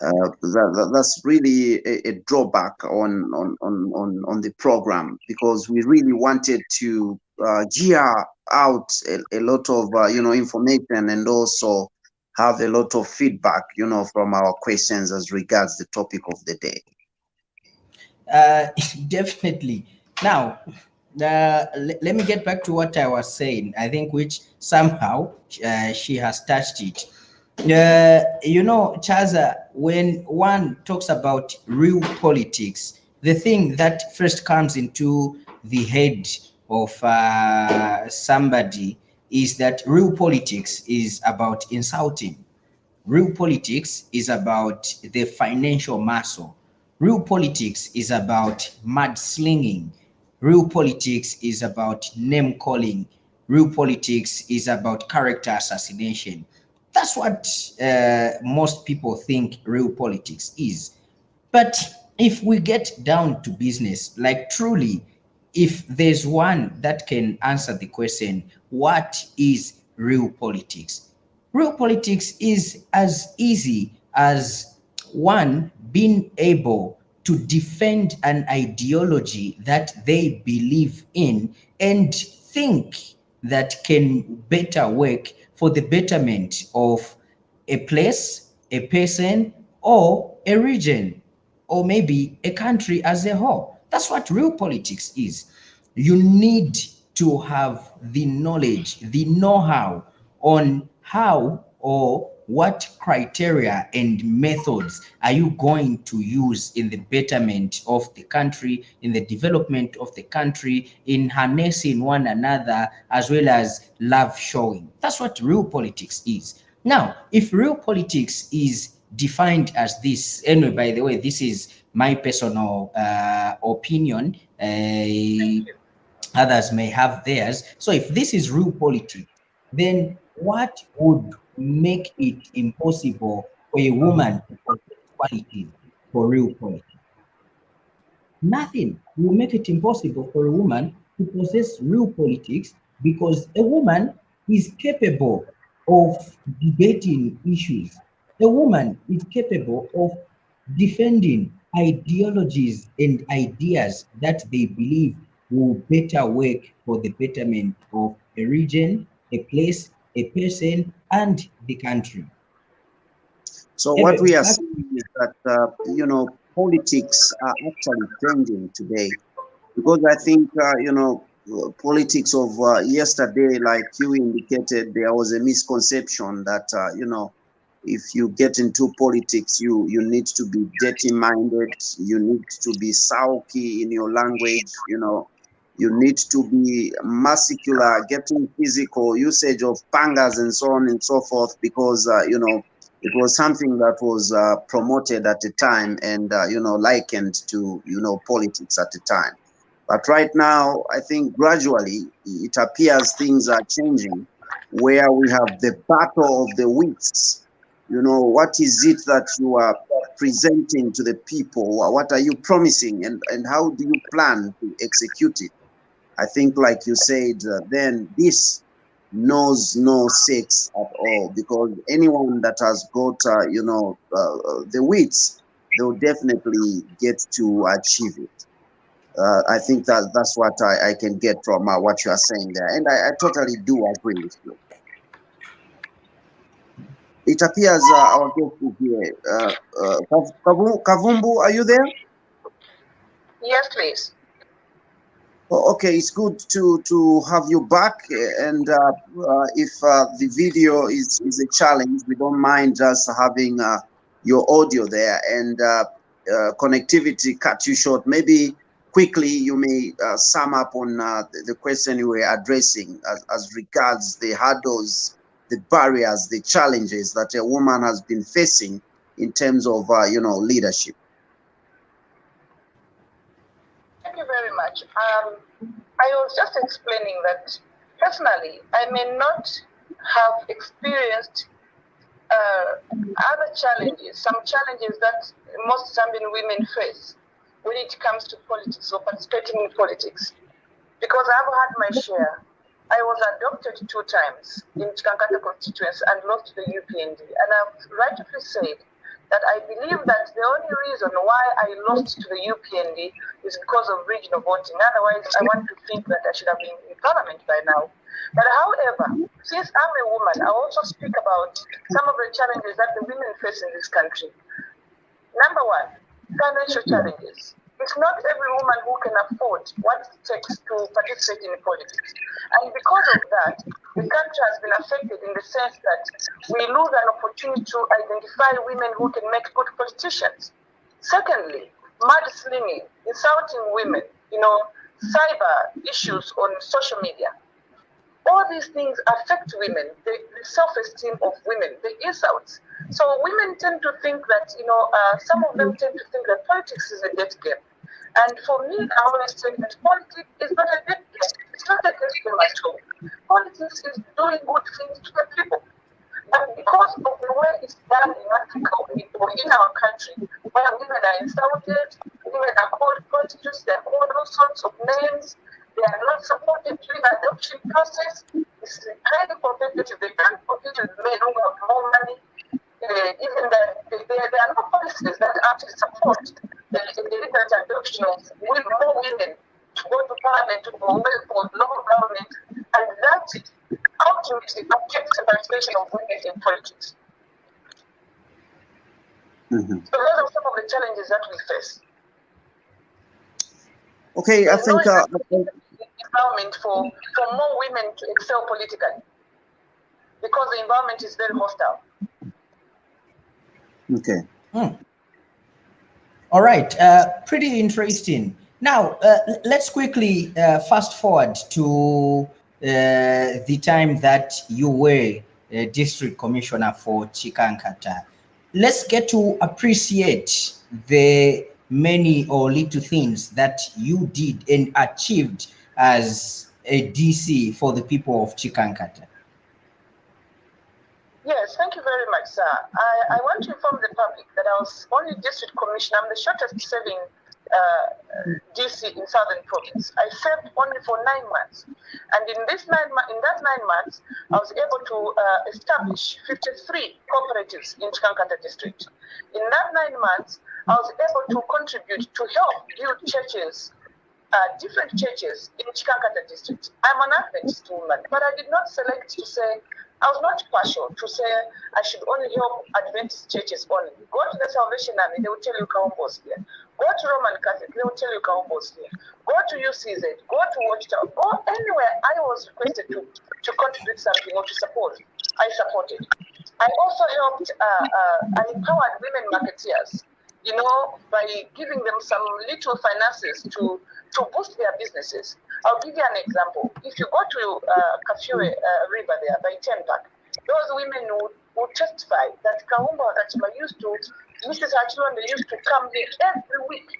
That's really a drawback on the program, because we really wanted to gear out a lot of information, and also have a lot of feedback from our questions as regards the topic of the day. Definitely. Now, let me get back to what I was saying, I think, which somehow she has touched it. Chaza, when one talks about real politics, the thing that first comes into the head of somebody is that real politics is about insulting. Real politics is about the financial muscle. Real politics is about mudslinging. Real politics is about name calling. Real politics is about character assassination. That's what most people think real politics is. But if we get down to business, like truly, if there's one that can answer the question, what is real politics? Real politics is as easy as one being able to defend an ideology that they believe in and think that can better work for the betterment of a place, a person, or a region, or maybe a country as a whole. That's what real politics is. You need to have the knowledge, the know-how on how or what criteria and methods are you going to use in the betterment of the country, in the development of the country, in harnessing one another, as well as love showing. That's what real politics is. Now, if real politics is defined as this, anyway, by the way, this is my personal opinion. Others may have theirs. So if this is real politics, then what would make it impossible for a woman to possess qualities for real politics? Nothing will make it impossible for a woman to possess real politics, because a woman is capable of debating issues. A woman is capable of defending ideologies and ideas that they believe will better work for the betterment of a region, a place, a person, and the country. So what we are seeing is that, politics are actually changing today, because I think, politics of yesterday, like you indicated, there was a misconception that, if you get into politics, you need to be dirty-minded, you need to be sulky in your language, you need to be muscular, getting physical, usage of pangas and so on and so forth, because, it was something that was promoted at the time and, likened to, politics at the time. But right now, I think gradually it appears things are changing, where we have the battle of the wits. What is it that you are presenting to the people? What are you promising, and how do you plan to execute it? I think, like you said, then this knows no sex at all, because anyone that has got, the wits, they'll definitely get to achieve it. I think that's what I can get from what you are saying there, and I totally do agree with you. It appears our guest is here. Kavumbu, are you there? Yes, please. Okay, it's good to have you back, and if the video is a challenge, we don't mind just having your audio there, and connectivity cut you short. Maybe quickly you may sum up on the question you were addressing as regards the hurdles, the barriers, the challenges that a woman has been facing in terms of leadership. Thank you very much. I was just explaining that personally, I may not have experienced other challenges, some challenges that most Zambian women face when it comes to politics or participating in politics, because I've had my share. I was adopted 2 times in Chikankata constituency and lost to the UPND, and I've rightfully said that I believe that the only reason why I lost to the UPND is because of regional voting. Otherwise, I want to think that I should have been in parliament by now. But however, since I'm a woman, I also speak about some of the challenges that the women face in this country. Number one, financial challenges. It's not every woman who can afford what it takes to participate in politics. And because of that, the country has been affected in the sense that we lose an opportunity to identify women who can make good politicians. Secondly, mudslinging, insulting women, cyber issues on social media. All these things affect women, the self-esteem of women, the insults. So women tend to think that, some of them tend to think that politics is a dead game. And for me, I always say that politics is not a dead game. It's not a dead game at all. Politics is doing good things to the people. But because of the way it's done in Africa or in our country, where women are insulted, women are called prostitutes, they're called all sorts of names, they are not supported during the adoption process. It's highly competitive. They can't compete with men who have more money. Even there are no policies that actually support the deliberate adoption of more women to go to parliament, to go for local government, and that ultimately affects the participation of women in politics. So those are some of the challenges that we face. Okay, I think environment for more women to excel politically, because the environment is very hostile. Okay. All right. Pretty interesting. Now, let's quickly fast forward to the time that you were a district commissioner for Chikankata. Let's get to appreciate the many or little things that you did and achieved as a DC for the people of Chikankata. Yes, thank you very much, sir. I want to inform the public that I was only district commissioner. I'm the shortest serving DC in Southern Province. I served only for 9 months. And in that 9 months, I was able to establish 53 cooperatives in Chikankata district. In that 9 months, I was able to contribute to help build churches, different churches in Chikankata district. I'm an Adventist woman, but I did not select to say, I was not partial to say I should only help Adventist churches only. Go to the Salvation Army, they will tell you Kavumbu's here. Go to Roman Catholic, they will tell you Kavumbu's here. Go to UCZ, go to Watchtower, go anywhere I was requested to contribute something or to support. I supported. I also helped, I empowered women marketeers, by giving them some little finances to boost their businesses. I'll give you an example. If you go to Kafue River there by Tempak, those women would testify that Kavumbu Mrs. Hachilonde used to come here every week.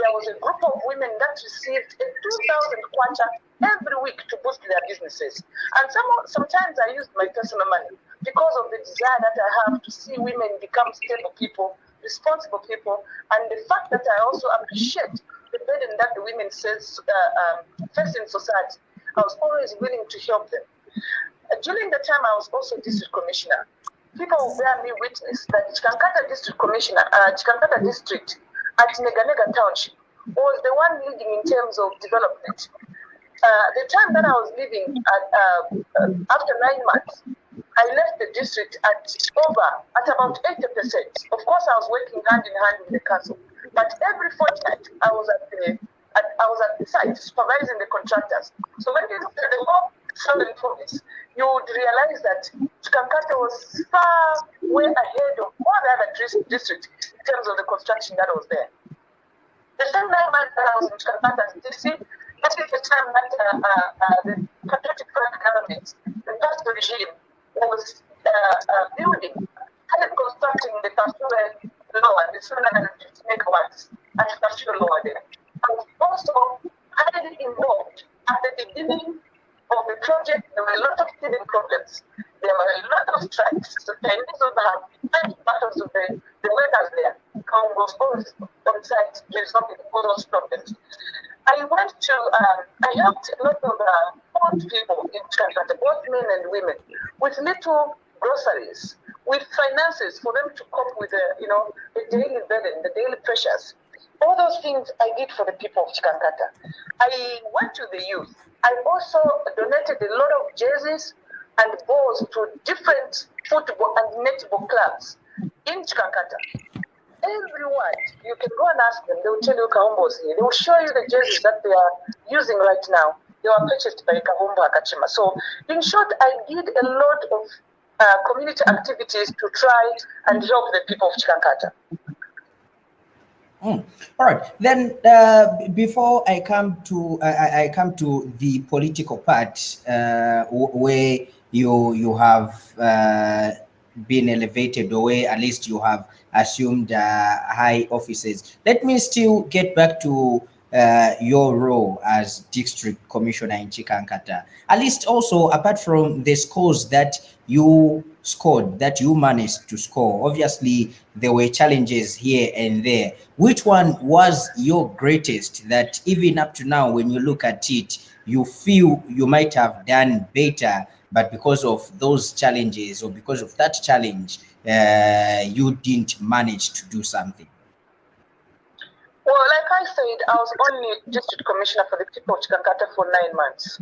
There was a group of women that received a 2,000 kwacha every week to boost their businesses. And sometimes I used my personal money because of the desire that I have to see women become stable people, responsible people, and the fact that I also appreciate the burden that the women face in society. I was always willing to help them. During the time I was also district commissioner, people will bear me witness that Chikankata district commissioner, Chikankata district at Neganega township was the one leading in terms of development. The time that I was leaving after 9 months, I left the district at about 80%. Of course, I was working hand in hand with the council, but every fortnight I was at the site supervising the contractors. So when you look at the whole southern province, you would realize that Chikankata was far way ahead of all the other districts in terms of the construction that was there. The same 9 months that I was in Chikankata, you see, that is the time that the patriotic government, the past regime, was building, started constructing the Kasure lower, the 750 megawatts at Kasure lower there. I was also highly involved at the beginning of the project. There were a lot of teething problems. There were a lot of strikes. The Chinese would have fight battles with the workers there. Kavumbu was always on site resolving all those problems. I went to, I helped a lot of old people in Chaza, both men and women, with little groceries, with finances for them to cope with the daily burden, the daily pressures. All those things I did for the people of Chikankata. I went to the youth. I also donated a lot of jerseys and balls to different football and netball clubs in Chikankata. Everyone, you can go and ask them. They will tell you Kavumbu's here. They will show you the jerseys that they are using right now. They were purchased by Kavumbu Akachima. So, in short, I did a lot of community activities to try and help the people of Chikankata. All right. Then, before I come to the political part, where you have been elevated, or where at least you have assumed high offices, let me still get back to your role as district commissioner in Chikankata. At least also, apart from the scores that you scored, that you managed to score, obviously there were challenges here and there. Which one was your greatest, that even up to now, when you look at it, you feel you might have done better, but because of those challenges, or because of that challenge, you didn't manage to do something? Well, like I said, I was only district commissioner for the people of Chikankata for 9 months.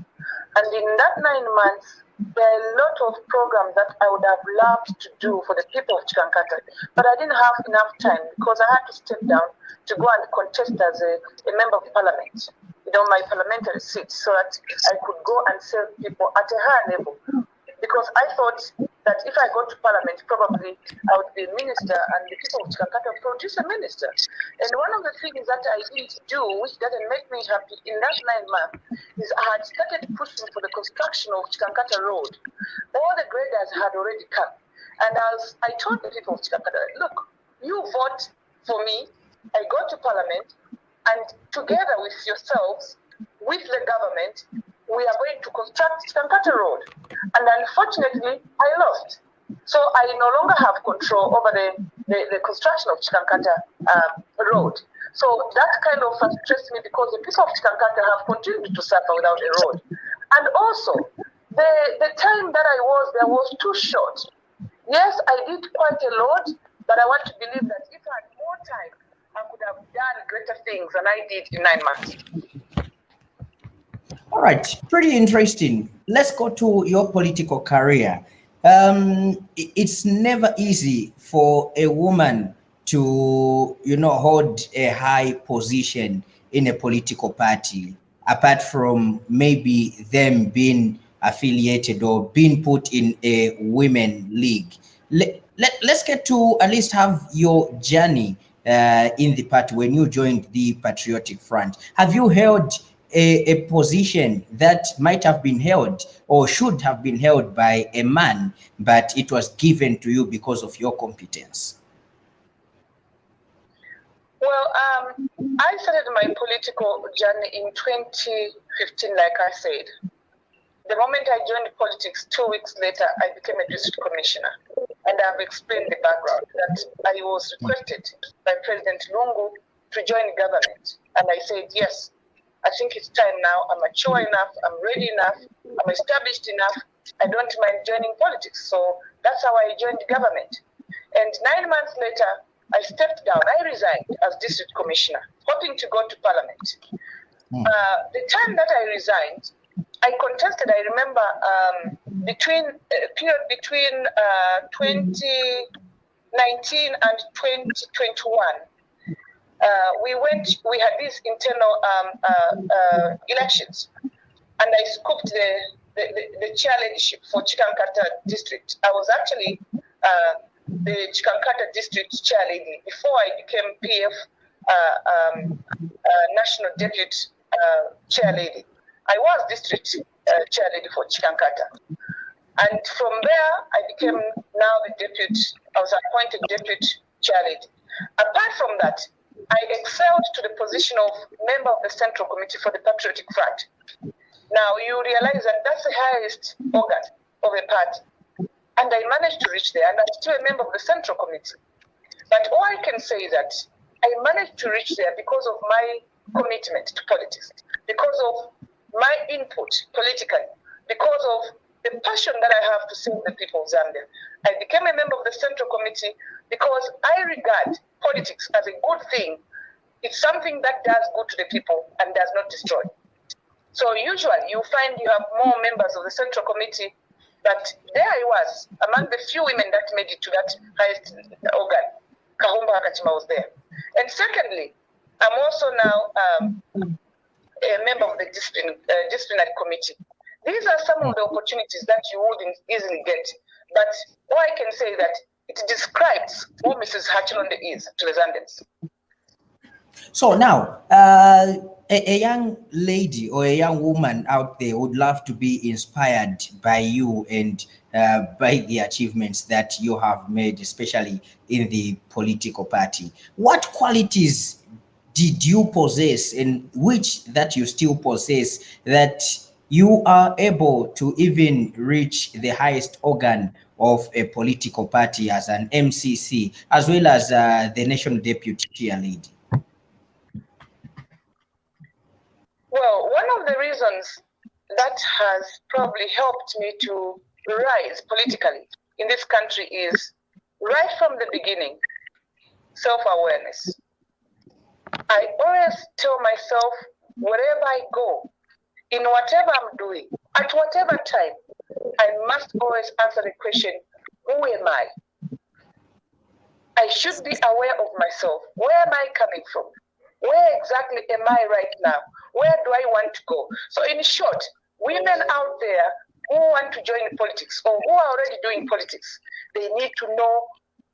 And in that 9 months, there are a lot of programs that I would have loved to do for the people of Chikankata, but I didn't have enough time because I had to step down to go and contest as a member of parliament, my parliamentary seat, so that I could go and serve people at a higher level. Because I thought that if I go to parliament, probably I would be a minister and the people of Chikankata would produce a minister. And one of the things that I didn't do, which doesn't make me happy in that 9 months, is I had started pushing for the construction of Chikankata Road. All the graders had already come. And as I told the people of Chikankata, look, you vote for me, I go to parliament, and together with yourselves, with the government, we are going to construct Chikankata Road. And unfortunately, I lost. So I no longer have control over the construction of Chikankata Road. So that kind of frustrates me, because the people of Chikankata have continued to suffer without a road. And also, the time that I was there was too short. Yes, I did quite a lot, but I want to believe that if I had more time, I could have done greater things than I did in 9 months. All right, pretty interesting. Let's go to your political career. It's never easy for a woman to, hold a high position in a political party, apart from maybe them being affiliated or being put in a women league. Let's get to at least have your journey in the party when you joined the Patriotic Front. Have you held a position that might have been held or should have been held by a man, but it was given to you because of your competence? Well, I started my political journey in 2015, like I said. The moment I joined politics, 2 weeks later, I became a district commissioner. And I've explained the background, that I was requested by President Lungu to join government. And I said, yes, I think it's time now. I'm mature enough. I'm ready enough. I'm established enough. I don't mind joining politics. So that's how I joined government. And 9 months later, I stepped down. I resigned as district commissioner, hoping to go to parliament. The time that I resigned, I contested, I remember, between 2019 and 2021. we had these internal elections, and I scooped the chair leadership for Chikankata district. I was actually the Chikankata district chair lady before I became PF national deputy chair lady. I was district chair lady for Chikankata. And from there, I became now the deputy, I was appointed deputy chair lady. Apart from that, I excelled to the position of member of the Central Committee for the Patriotic Front. Now, you realize that that's the highest organ of a party. And I managed to reach there, and I'm still a member of the Central Committee. But all I can say is that I managed to reach there because of my commitment to politics, because of my input politically, because of the passion that I have to serve the people of Zambia. I became a member of the Central Committee because I regard politics as a good thing. It's something that does good to the people and does not destroy. So usually you find you have more members of the Central Committee, but there I was, among the few women that made it to that highest organ. Kavumbu was there. And secondly, I'm also now a member of the disciplinary committee. These are some of the opportunities that you wouldn't easily get. But all I can say that it describes who Mrs. Hachilonde is to the Zambians. So now, a young lady or a young woman out there would love to be inspired by you and by the achievements that you have made, especially in the political party. What qualities did you possess, and which that you still possess, that you are able to even reach the highest organ of a political party as an MCC, as well as the National Deputy Chairlady? Well, one of the reasons that has probably helped me to rise politically in this country is, right from the beginning, self-awareness. I always tell myself, wherever I go, in whatever I'm doing, at whatever time, I must always answer the question, who am I? I should be aware of myself. Where am I coming from? Where exactly am I right now? Where do I want to go? So in short, women out there who want to join politics or who are already doing politics, they need to know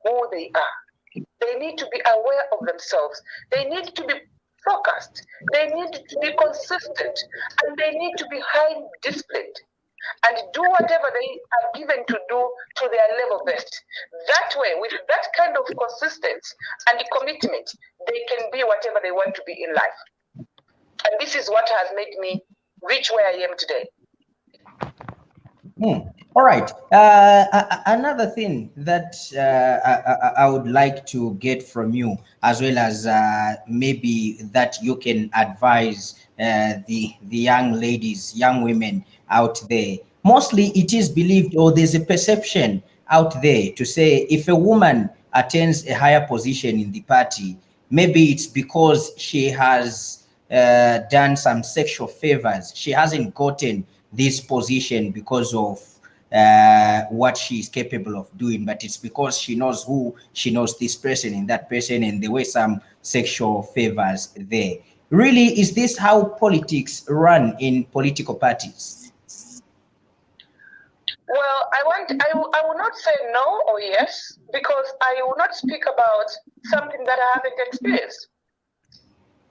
who they are. They need to be aware of themselves. They need to be focused. They need to be consistent. And they need to be highly disciplined and do whatever they are given to do to their level best. That way, with that kind of consistency and commitment, they can be whatever they want to be in life. And this is what has made me reach where I am today. All right. Another thing that I would like to get from you, as well as maybe that you can advise the young ladies, young women out there. Mostly it is believed, or there's a perception out there to say, if a woman attains a higher position in the party, maybe it's because she has done some sexual favors. She hasn't gotten this position because of what she is capable of doing, but it's because she knows this person and that person, and there were some sexual favors there. Really, is this how politics run in political parties? Well, I will not say no or yes, because I will not speak about something that I haven't experienced.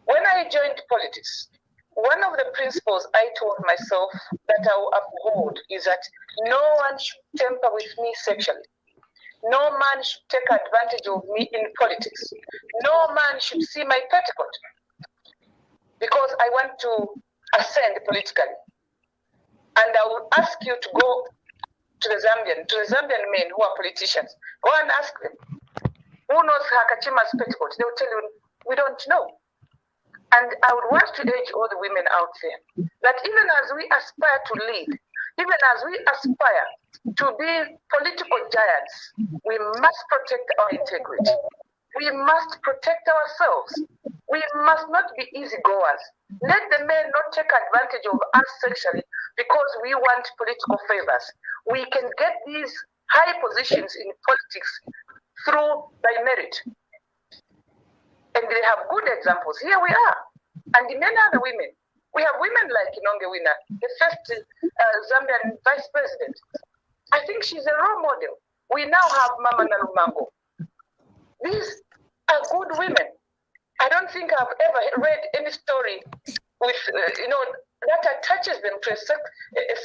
When I joined politics, one of the principles I told myself that I will uphold is that no one should tamper with me sexually. No man should take advantage of me in politics. No man should see my petticoat, because I want to ascend politically. And I will ask you to go to the Zambian men who are politicians. Go and ask them, who knows Hakachima's petticoat? They will tell you, we don't know. And I would want to urge all the women out there that even as we aspire to lead, even as we aspire to be political giants, we must protect our integrity. We must protect ourselves. We must not be easygoers. Let the men not take advantage of us sexually because we want political favors. We can get these high positions in politics through by merit. And they have good examples. Here we are. And many other women. We have women like Inonge Wina, the first Zambian vice president. I think she's a role model. We now have Mama Nalumango. These are good women. I don't think I've ever read any story with, that attaches them to a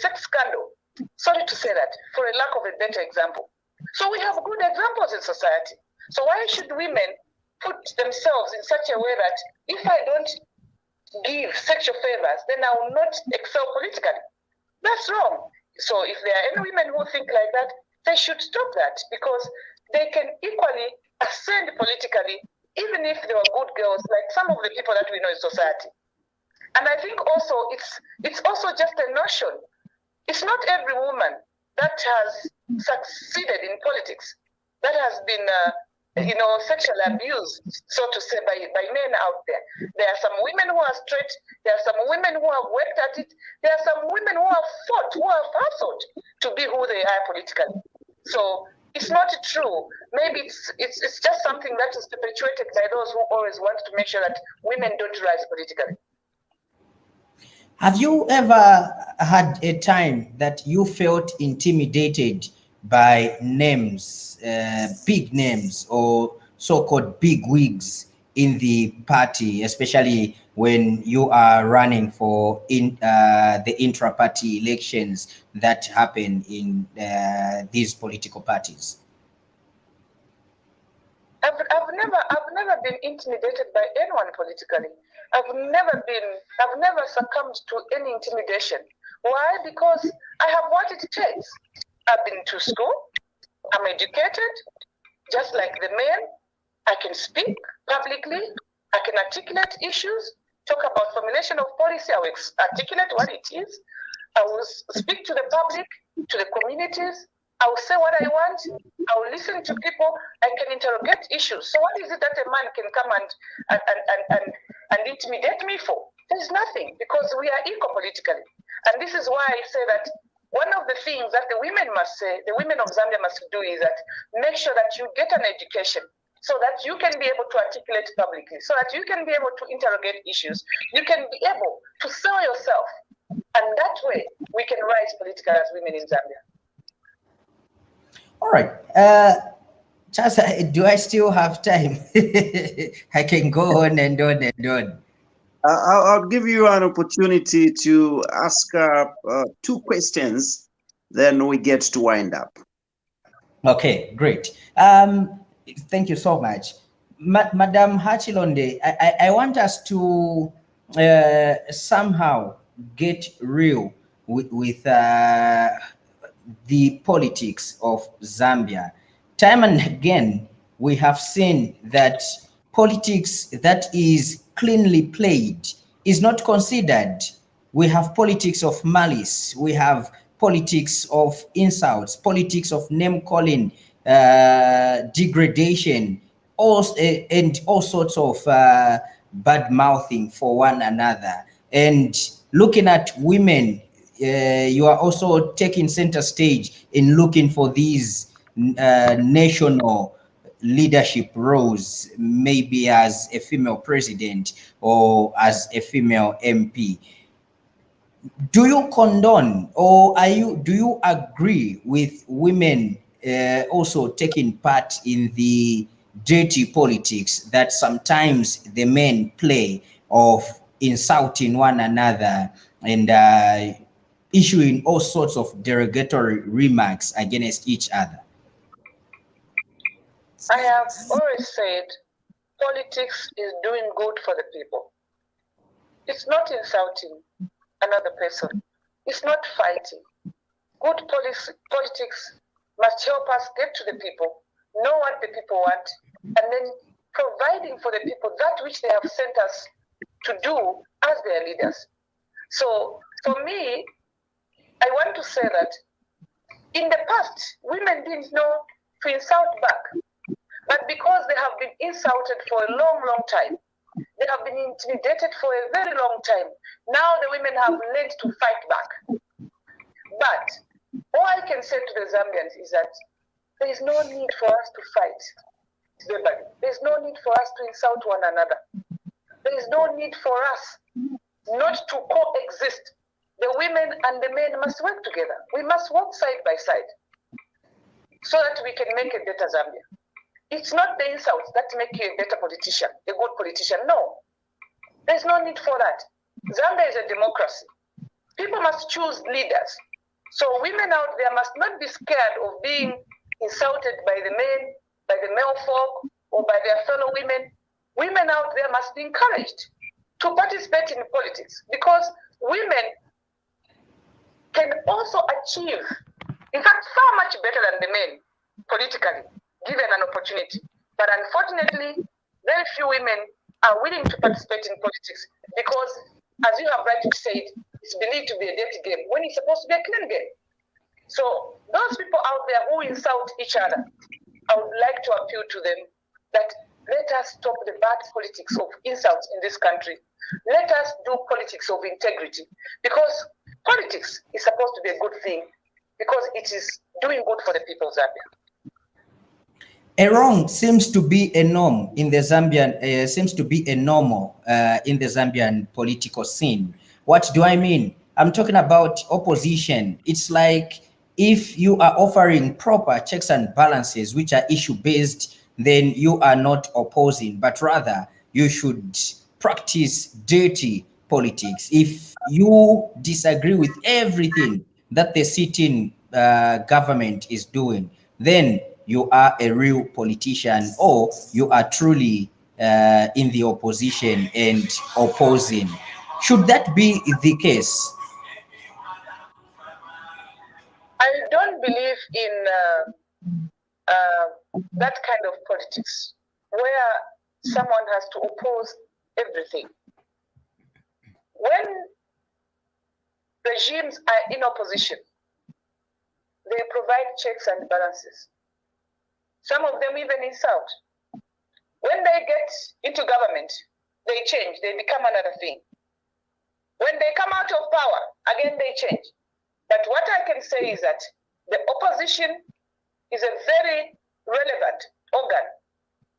sex scandal. Sorry to say that, for a lack of a better example. So we have good examples in society. So why should women put themselves in such a way that if I don't give sexual favors, then I will not excel politically? That's wrong. So if there are any women who think like that, they should stop that, because they can equally ascend politically, even if they were good girls, like some of the people that we know in society. And I think also it's also just a notion. It's not every woman that has succeeded in politics that has been sexually abused, so to say, by men out there. There are some women who are straight. There are some women who have worked at it. There are some women who have fought, who have hustled to be who they are politically. So it's not true. Maybe it's just something that is perpetuated by those who always want to make sure that women don't rise politically. Have you ever had a time that you felt intimidated by names, big names, or so-called big wigs in the party, especially when you are running for the intra-party elections that happen in these political parties? I've never been intimidated by anyone politically. I've never succumbed to any intimidation. Why? Because I have what it takes. I've been to school. I'm educated, just like the men. I can speak publicly. I can articulate issues, talk about formulation of policy. I will articulate what it is. I will speak to the public, to the communities. I will say what I want. I will listen to people. I can interrogate issues. So what is it that a man can come and intimidate me for? There's nothing, because we are equal politically. And this is why I say that one of the things that the women must say, the women of Zambia must do, is that make sure that you get an education so that you can be able to articulate publicly, so that you can be able to interrogate issues. You can be able to sell yourself. And that way, we can rise politically as women in Zambia. All right. Chaza, do I still have time? I can go on and on and on. I'll give you an opportunity to ask two questions, then we get to wind up. Okay, great. Thank you so much. Madam Hachilonde, I want us to somehow get real with the politics of Zambia. Time and again, we have seen that politics that is cleanly played is not considered. We have politics of malice. We have politics of insults, politics of name-calling, degradation, and all sorts of bad-mouthing for one another. And looking at women, you are also taking center stage in looking for these national leadership roles, maybe as a female president or as a female MP. Do you condone, or do you agree with women also taking part in the dirty politics that sometimes the men play of insulting one another and issuing all sorts of derogatory remarks against each other? I have always said politics is doing good for the people. It's not insulting another person. It's not fighting. Good politics must help us get to the people, know what the people want, and then providing for the people that which they have sent us to do as their leaders. So for me, I want to say that in the past, women didn't know to insult back. But because they have been insulted for a long, long time, they have been intimidated for a very long time, now the women have learned to fight back. But all I can say to the Zambians is that there is no need for us to fight. verbally. There's no need for us to insult one another. There is no need for us not to coexist. The women and the men must work together. We must work side by side so that we can make a better Zambia. It's not the insults that make you a better politician, a good politician. No, there's no need for that. Zambia is a democracy. People must choose leaders. So women out there must not be scared of being insulted by the men, by the male folk, or by their fellow women. Women out there must be encouraged to participate in politics because women can also achieve, in fact, far much better than the men politically, given an opportunity. But unfortunately, very few women are willing to participate in politics because, as you have rightly said, it's believed to be a dirty game when it's supposed to be a clean game. So those people out there who insult each other, I would like to appeal to them that let us stop the bad politics of insults in this country. Let us do politics of integrity because politics is supposed to be a good thing because it is doing good for the people of Zambia. A wrong seems to be a norm in the Zambian, in the Zambian political scene. What do I mean? I'm talking about opposition. It's like if you are offering proper checks and balances, which are issue-based, then you are not opposing, but rather you should practice dirty politics. If you disagree with everything that the sitting government is doing, then you are a real politician or you are truly in the opposition and opposing. Should that be the case? I don't believe in that kind of politics where someone has to oppose everything. When regimes are in opposition, they provide checks and balances. Some of them even insult. When they get into government, they change, they become another thing. When they come out of power, again they change. But what I can say is that the opposition is a very relevant organ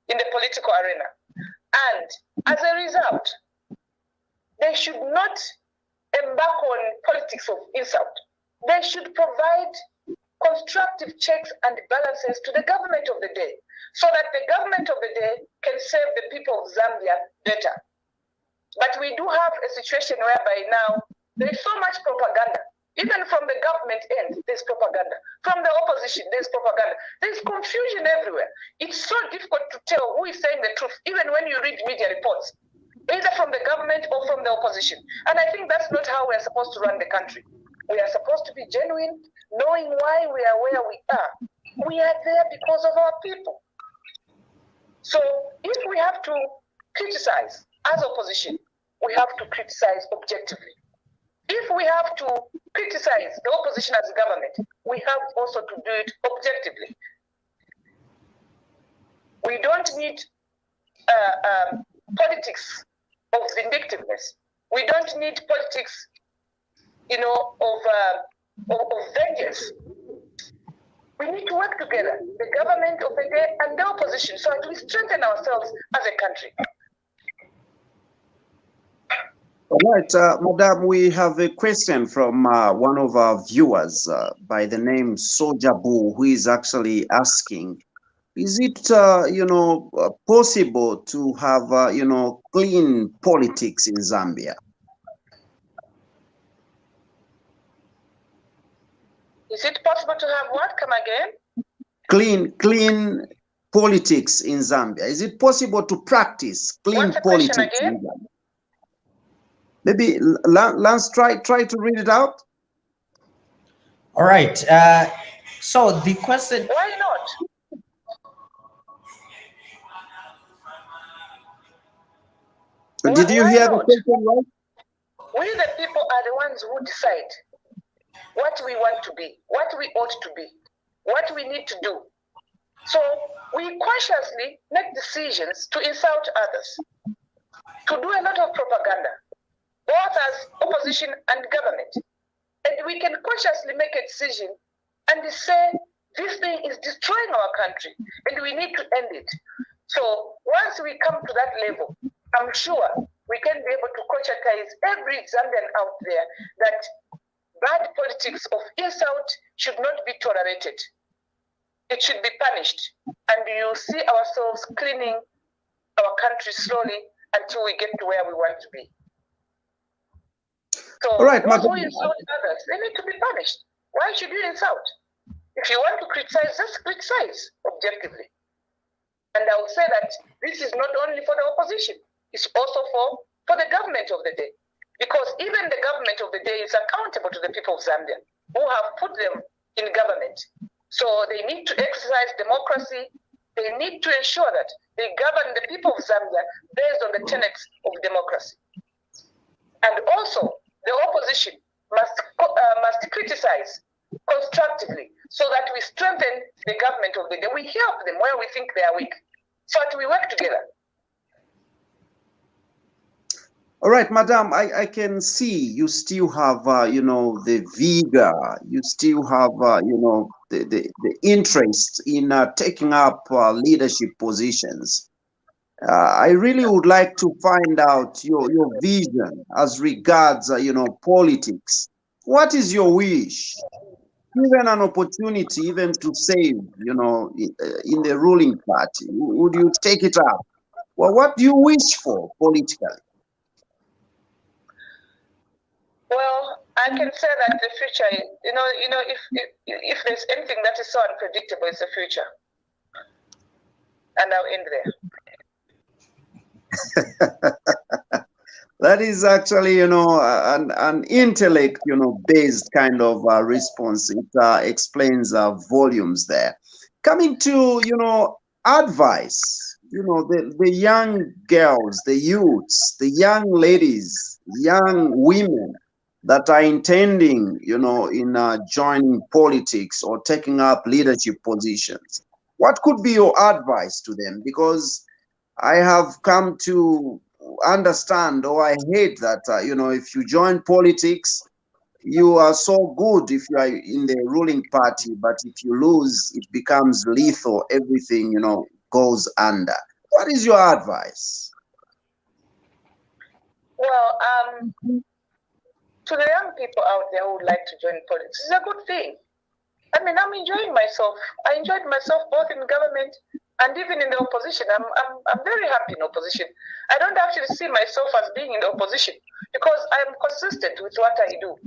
in the political arena. And as a result, they should not embark on politics of insult. They should provide constructive checks and balances to the government of the day so that the government of the day can serve the people of Zambia better. But we do have a situation whereby now there is so much propaganda. Even from the government end, there's propaganda. From the opposition, there's propaganda. There's confusion everywhere. It's so difficult to tell who is saying the truth, even when you read media reports, either from the government or from the opposition. And I think that's not how we're supposed to run the country. We are supposed to be genuine, knowing why we are where we are. We are there because of our people. So if we have to criticize as opposition, we have to criticize objectively. If we have to criticize the opposition as a government, we have also to do it objectively. We don't need politics of vindictiveness. We don't need politics, of vengeance. We need to work together, the government of the day and the opposition, so that we strengthen ourselves as a country. All right, Madam, we have a question from one of our viewers by the name Sojabu, who is actually asking, is it, possible to have, clean politics in Zambia? Is it possible to have what? Come again? Clean politics in Zambia. Is it possible to practice clean politics in Zambia? Maybe Lance, try to read it out. All right. So the question. Why not? Did you hear the question right? We the people are the ones who decide what we want to be, what we ought to be, what we need to do. So we consciously make decisions to insult others, to do a lot of propaganda, both as opposition and government. And we can consciously make a decision and say, this thing is destroying our country and we need to end it. So once we come to that level, I'm sure we can be able to conscientize every Zambian out there that bad politics of insult should not be tolerated. It should be punished. And you'll see ourselves cleaning our country slowly until we get to where we want to be. So all right, those who insult others, they need to be punished. Why should you insult? If you want to criticize, just criticize objectively. And I would say that this is not only for the opposition, it's also for the government of the day. Because even the government of the day is accountable to the people of Zambia who have put them in government. So they need to exercise democracy. They need to ensure that they govern the people of Zambia based on the tenets of democracy. And also, the opposition must criticize constructively so that we strengthen the government of the day. We help them where we think they are weak, so that we work together. All right, Madam, I can see you still have, the vigor, you still have, the interest in taking up leadership positions. I really would like to find out your vision as regards, politics. What is your wish? Given an opportunity even to save, in the ruling party, would you take it up? Well, what do you wish for politically? Well, I can say that the future, if there's anything that is so unpredictable, it's the future. And I'll end there. That is actually, an intellect, based kind of response. It explains volumes there. Coming to, advice, the young girls, the youths, the young ladies, young women that are intending, in joining politics or taking up leadership positions. What could be your advice to them? Because I have come to understand, or I hate that, if you join politics, you are so good if you are in the ruling party, but if you lose, it becomes lethal. Everything, goes under. What is your advice? Well, to the young people out there who would like to join politics, it's a good thing. I mean, I'm enjoying myself. I enjoyed myself both in government and even in the opposition. I'm very happy in opposition. I don't actually see myself as being in the opposition because I'm consistent with what I do.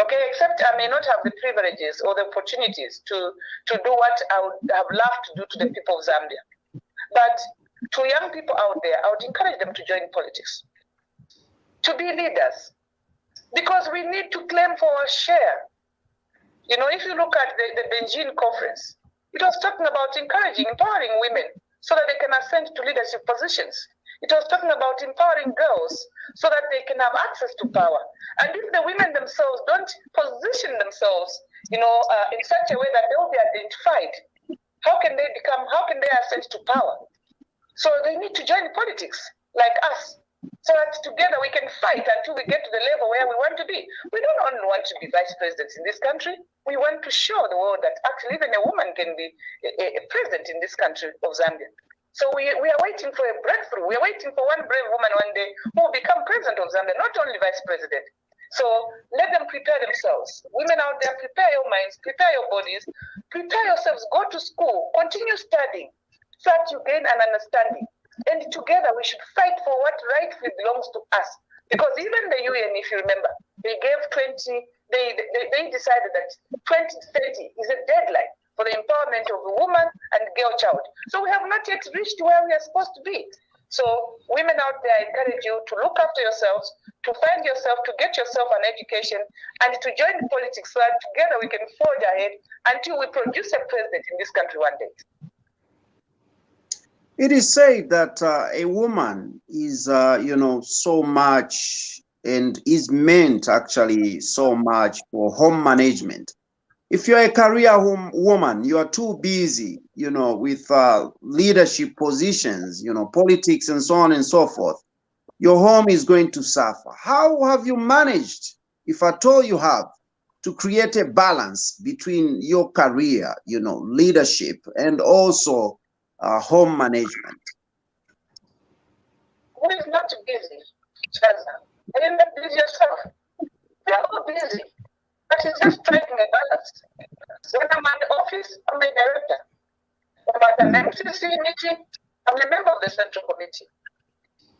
Okay, except I may not have the privileges or the opportunities to do what I would have loved to do to the people of Zambia. But to young people out there, I would encourage them to join politics, to be leaders, because we need to claim for our share. If you look at the Beijing conference, it was talking about encouraging, empowering women so that they can ascend to leadership positions. It was talking about empowering girls so that they can have access to power. And if the women themselves don't position themselves, in such a way that they will be identified, how can they ascend to power? So they need to join politics like us, so that together we can fight until we get to the level where we want to be. We don't only want to be vice presidents in this country. We want to show the world that actually even a woman can be a president in this country of Zambia. So we are waiting for a breakthrough. We are waiting for one brave woman one day who will become president of Zambia, not only vice president. So let them prepare themselves. Women out there, prepare your minds, prepare your bodies, prepare yourselves, go to school, continue studying, so that you gain an understanding. And together we should fight for what rightfully belongs to us. Because even the UN, if you remember, they decided that 2030 is a deadline for the empowerment of a woman and girl child. So we have not yet reached where we are supposed to be. So women out there, I encourage you to look after yourselves, to find yourself, to get yourself an education, and to join politics so that together we can forge ahead until we produce a president in this country one day. It is said that a woman is, so much and is meant actually so much for home management. If you're a career woman, you are too busy, with leadership positions, politics and so on and so forth. Your home is going to suffer. How have you managed, if at all you have, to create a balance between your career, leadership, and also home management? Who is not busy, Chaza? Are you not busy yourself? We are all busy. But it's just striking a balance. When I'm at the office, I'm a director. When I'm at an MCC meeting, I'm a member of the Central Committee.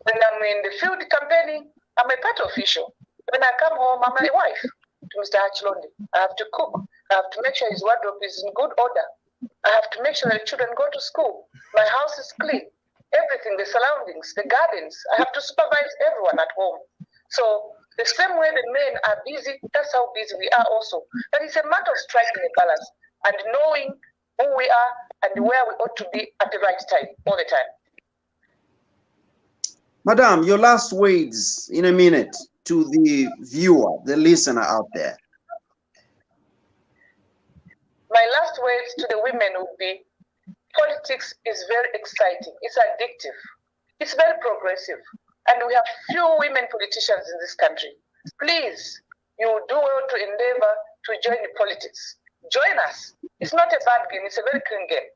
When I'm in the field campaigning, I'm a party official. When I come home, I'm a wife to Mr. Hachilonde. I have to cook. I have to make sure his wardrobe is in good order. I have to make sure that the children go to school. My house is clean. Everything, the surroundings, the gardens. I have to supervise everyone at home. So the same way the men are busy, that's how busy we are also. But it's a matter of striking a balance and knowing who we are and where we ought to be at the right time, all the time. Madam, your last words in a minute to the viewer, the listener out there. My last words to the women would be, politics is very exciting. It's addictive. It's very progressive. And we have few women politicians in this country. Please, you do well to endeavor to join the politics. Join us. It's not a bad game. It's a very clean game.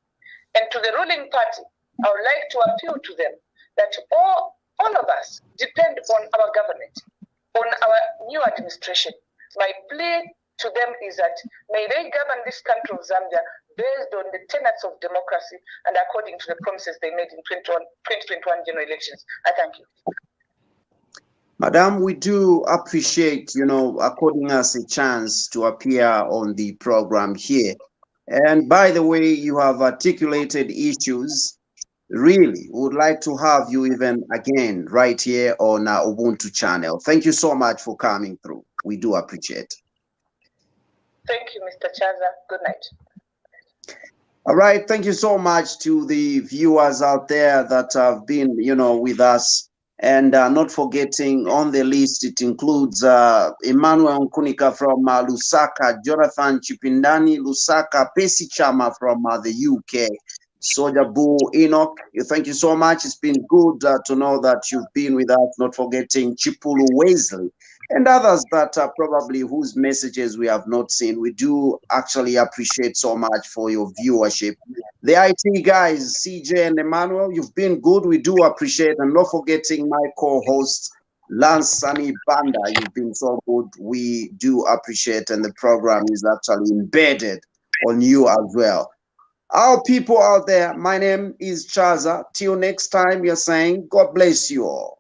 And to the ruling party, I would like to appeal to them that all of us depend on our government, on our new administration. My plea to them is that may they govern this country of Zambia based on the tenets of democracy and according to the promises they made in 2021 general elections. I thank you. Madam, we do appreciate, according us a chance to appear on the program here. And by the way, you have articulated issues. Really would like to have you even again right here on Ubuntu channel. Thank you so much for coming through. We do appreciate it. Thank you, Mr. Chaza. Good night. All right. Thank you so much to the viewers out there that have been, with us. And not forgetting on the list, it includes Emmanuel Nkunika from Lusaka, Jonathan Chipindani, Lusaka, Pesi Chama from the UK, Soja Boo Enoch. Thank you so much. It's been good to know that you've been with us, not forgetting Chipulu Wesley and others that probably whose messages we have not seen. We do actually appreciate so much for your viewership. The IT guys, CJ and Emmanuel, you've been good. We do appreciate, and not forgetting my co-host, Lance Sunny Banda. You've been so good. We do appreciate, and the program is actually embedded on you as well. Our people out there, my name is Chaza. Till next time, you're saying, God bless you all.